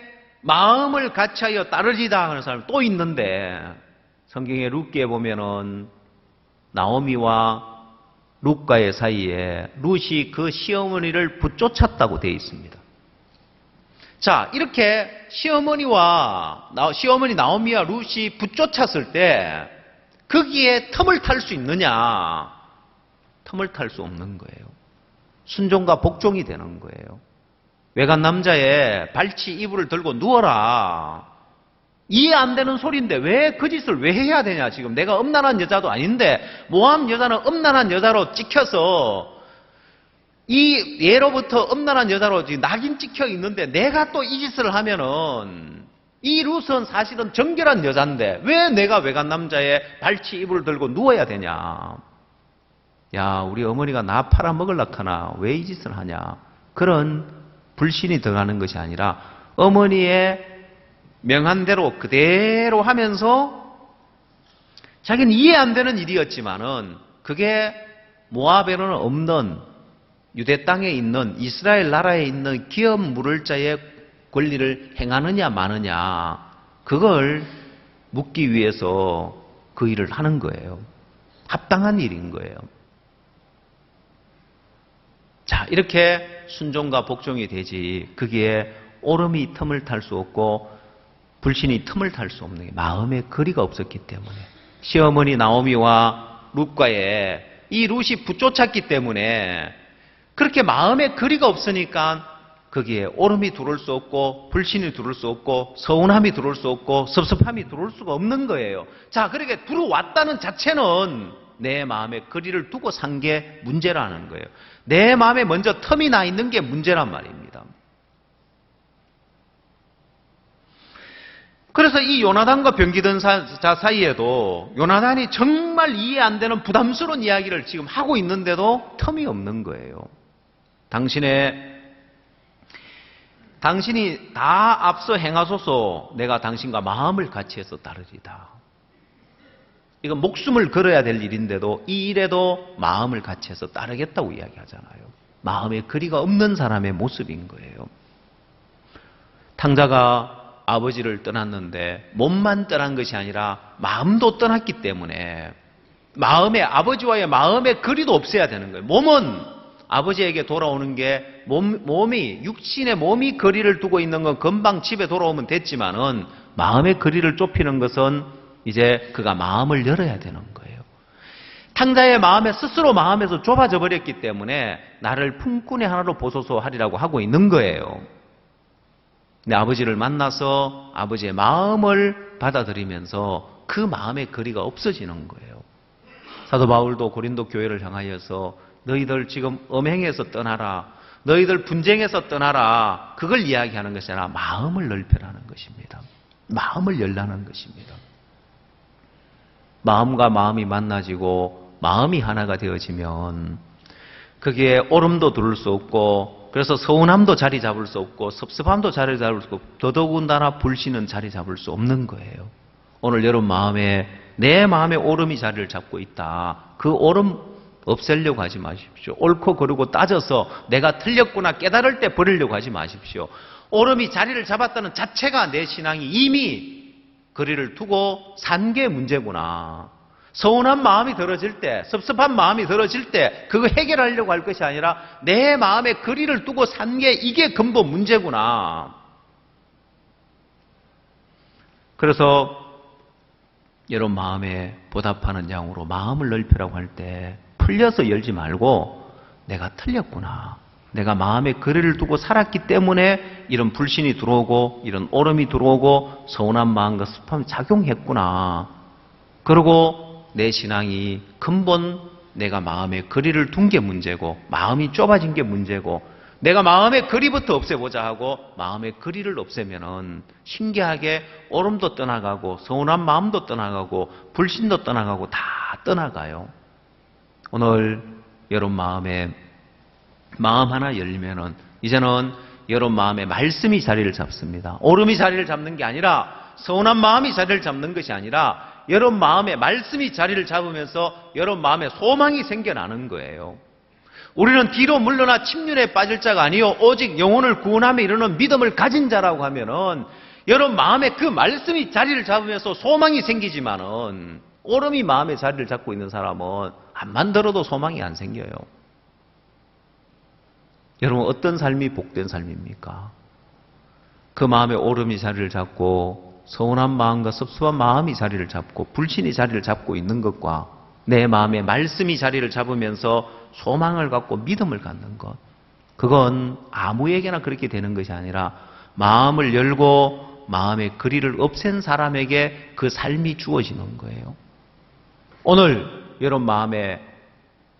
마음을 같이하여 따르리다 하는 사람이 또 있는데 성경의 룻기에 보면은 나오미와 룻과의 사이에 룻이 그 시어머니를 붙쫓았다고 되어 있습니다. 자, 이렇게 시어머니 나오미와 룻이 붙쫓았을 때 거기에 틈을 탈 수 있느냐? 틈을 탈 수 없는 거예요. 순종과 복종이 되는 거예요. 외간 남자의 발치 이불을 들고 누워라. 이해 안 되는 소리인데 왜 그 짓을 왜 해야 되냐? 지금 내가 음란한 여자도 아닌데 모함 여자는 음란한 여자로 찍혀서 이 예로부터 음란한 여자로 지금 낙인 찍혀 있는데 내가 또 이 짓을 하면은 이 룻은 사실은 정결한 여자인데 왜 내가 외간 남자의 발치 이불을 들고 누워야 되냐? 야, 우리 어머니가 나 팔아먹으려카나 왜 이 짓을 하냐? 그런 불신이 들어가는 것이 아니라 어머니의 명한 대로 그대로 하면서 자기는 이해 안 되는 일이었지만은 그게 모압에는 없는 유대 땅에 있는 이스라엘 나라에 있는 기업 물을 자의 권리를 행하느냐 마느냐 그걸 묻기 위해서 그 일을 하는 거예요. 합당한 일인 거예요. 자, 이렇게 순종과 복종이 되지 거기에 오름이 틈을 탈 수 없고 불신이 틈을 탈 수 없는 게 마음의 거리가 없었기 때문에 시어머니 나오미와 룻과의 이 룻이 붙쫓았기 때문에 그렇게 마음의 거리가 없으니까 거기에 오름이 들어올 수 없고 불신이 들어올 수 없고 서운함이 들어올 수 없고 섭섭함이 들어올 수가 없는 거예요. 자, 그렇게 들어왔다는 자체는 내 마음에 거리를 두고 산 게 문제라는 거예요. 내 마음에 먼저 틈이 나 있는 게 문제란 말입니다. 그래서 이 요나단과 병기던 자 사이에도 요나단이 정말 이해 안 되는 부담스러운 이야기를 지금 하고 있는데도 틈이 없는 거예요. 당신이 다 앞서 행하소서 내가 당신과 마음을 같이 해서 따르리다. 이건 목숨을 걸어야 될 일인데도 이 일에도 마음을 같이 해서 따르겠다고 이야기하잖아요. 마음의 거리가 없는 사람의 모습인 거예요. 탕자가 아버지를 떠났는데 몸만 떠난 것이 아니라 마음도 떠났기 때문에 아버지와의 마음의 거리도 없어야 되는 거예요. 몸은 아버지에게 돌아오는 게 육신의 몸이 거리를 두고 있는 건 금방 집에 돌아오면 됐지만은 마음의 거리를 좁히는 것은 이제 그가 마음을 열어야 되는 거예요. 탕자의 스스로 마음에서 좁아져 버렸기 때문에 나를 품꾼의 하나로 보소서 하리라고 하고 있는 거예요. 근데 아버지를 만나서 아버지의 마음을 받아들이면서 그 마음의 거리가 없어지는 거예요. 사도 바울도 고린도 교회를 향하여서 너희들 지금 음행에서 떠나라. 너희들 분쟁에서 떠나라. 그걸 이야기하는 것이 아니라 마음을 넓혀라는 것입니다. 마음을 열라는 것입니다. 마음과 마음이 만나지고 마음이 하나가 되어지면 거기에 오름도 들을 수 없고 그래서 서운함도 자리 잡을 수 없고 섭섭함도 자리 잡을 수 없고 더더군다나 불신은 자리 잡을 수 없는 거예요. 오늘 여러분 내 마음에 오름이 자리를 잡고 있다. 그 오름 없애려고 하지 마십시오. 옳고 그르고 따져서 내가 틀렸구나 깨달을 때 버리려고 하지 마십시오. 오름이 자리를 잡았다는 자체가 내 신앙이 이미 거리를 두고 산 게 문제구나. 서운한 마음이 들어질 때, 섭섭한 마음이 들어질 때 그거 해결하려고 할 것이 아니라 내 마음에 거리를 두고 산 게 이게 근본 문제구나. 그래서 여러분 마음에 보답하는 양으로 마음을 넓히라고 할 때 풀려서 열지 말고 내가 틀렸구나. 내가 마음에 거리를 두고 살았기 때문에 이런 불신이 들어오고 이런 오름이 들어오고 서운한 마음과 습함이 작용했구나. 그리고 내 신앙이 근본 내가 마음에 거리를 둔 게 문제고 마음이 좁아진 게 문제고 내가 마음의 거리부터 없애보자 하고 마음의 거리를 없애면은 신기하게 오름도 떠나가고 서운한 마음도 떠나가고 불신도 떠나가고 다 떠나가요. 오늘 여러분 마음에 마음 하나 열리면은 이제는 여러분 마음에 말씀이 자리를 잡습니다. 오름이 자리를 잡는 게 아니라 서운한 마음이 자리를 잡는 것이 아니라 여러분 마음에 말씀이 자리를 잡으면서 여러분 마음에 소망이 생겨나는 거예요. 우리는 뒤로 물러나 침륜에 빠질 자가 아니요 오직 영혼을 구원함에 이르는 믿음을 가진 자라고 하면은 여러분 마음에 그 말씀이 자리를 잡으면서 소망이 생기지만은 오름이 마음에 자리를 잡고 있는 사람은 암만 들어도 소망이 안 생겨요. 여러분 어떤 삶이 복된 삶입니까? 그 마음에 오름이 자리를 잡고 서운한 마음과 섭섭한 마음이 자리를 잡고 불신이 자리를 잡고 있는 것과 내 마음에 말씀이 자리를 잡으면서 소망을 갖고 믿음을 갖는 것, 그건 아무에게나 그렇게 되는 것이 아니라 마음을 열고 마음의 거리를 없앤 사람에게 그 삶이 주어지는 거예요. 오늘 여러분 마음에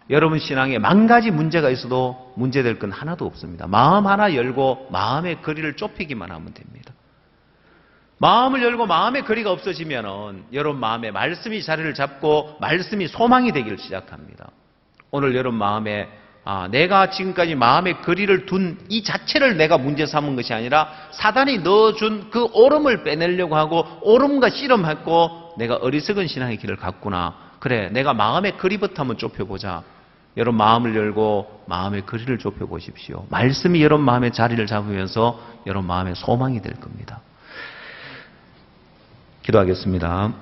여러분 신앙에 만 가지 문제가 있어도 문제될 건 하나도 없습니다. 마음 하나 열고 마음의 거리를 좁히기만 하면 됩니다. 마음을 열고 마음의 거리가 없어지면은 여러분 마음에 말씀이 자리를 잡고 말씀이 소망이 되기를 시작합니다. 오늘 여러분 마음에 내가 지금까지 마음의 거리를 둔 이 자체를 내가 문제 삼은 것이 아니라 사단이 넣어준 그 오름을 빼내려고 하고 오름과 씨름했고 내가 어리석은 신앙의 길을 갔구나. 그래 내가 마음의 거리부터 한번 좁혀보자. 여러분 마음을 열고 마음의 거리를 좁혀보십시오. 말씀이 여러분 마음의 자리를 잡으면서 여러분 마음의 소망이 될 겁니다. 기도하겠습니다.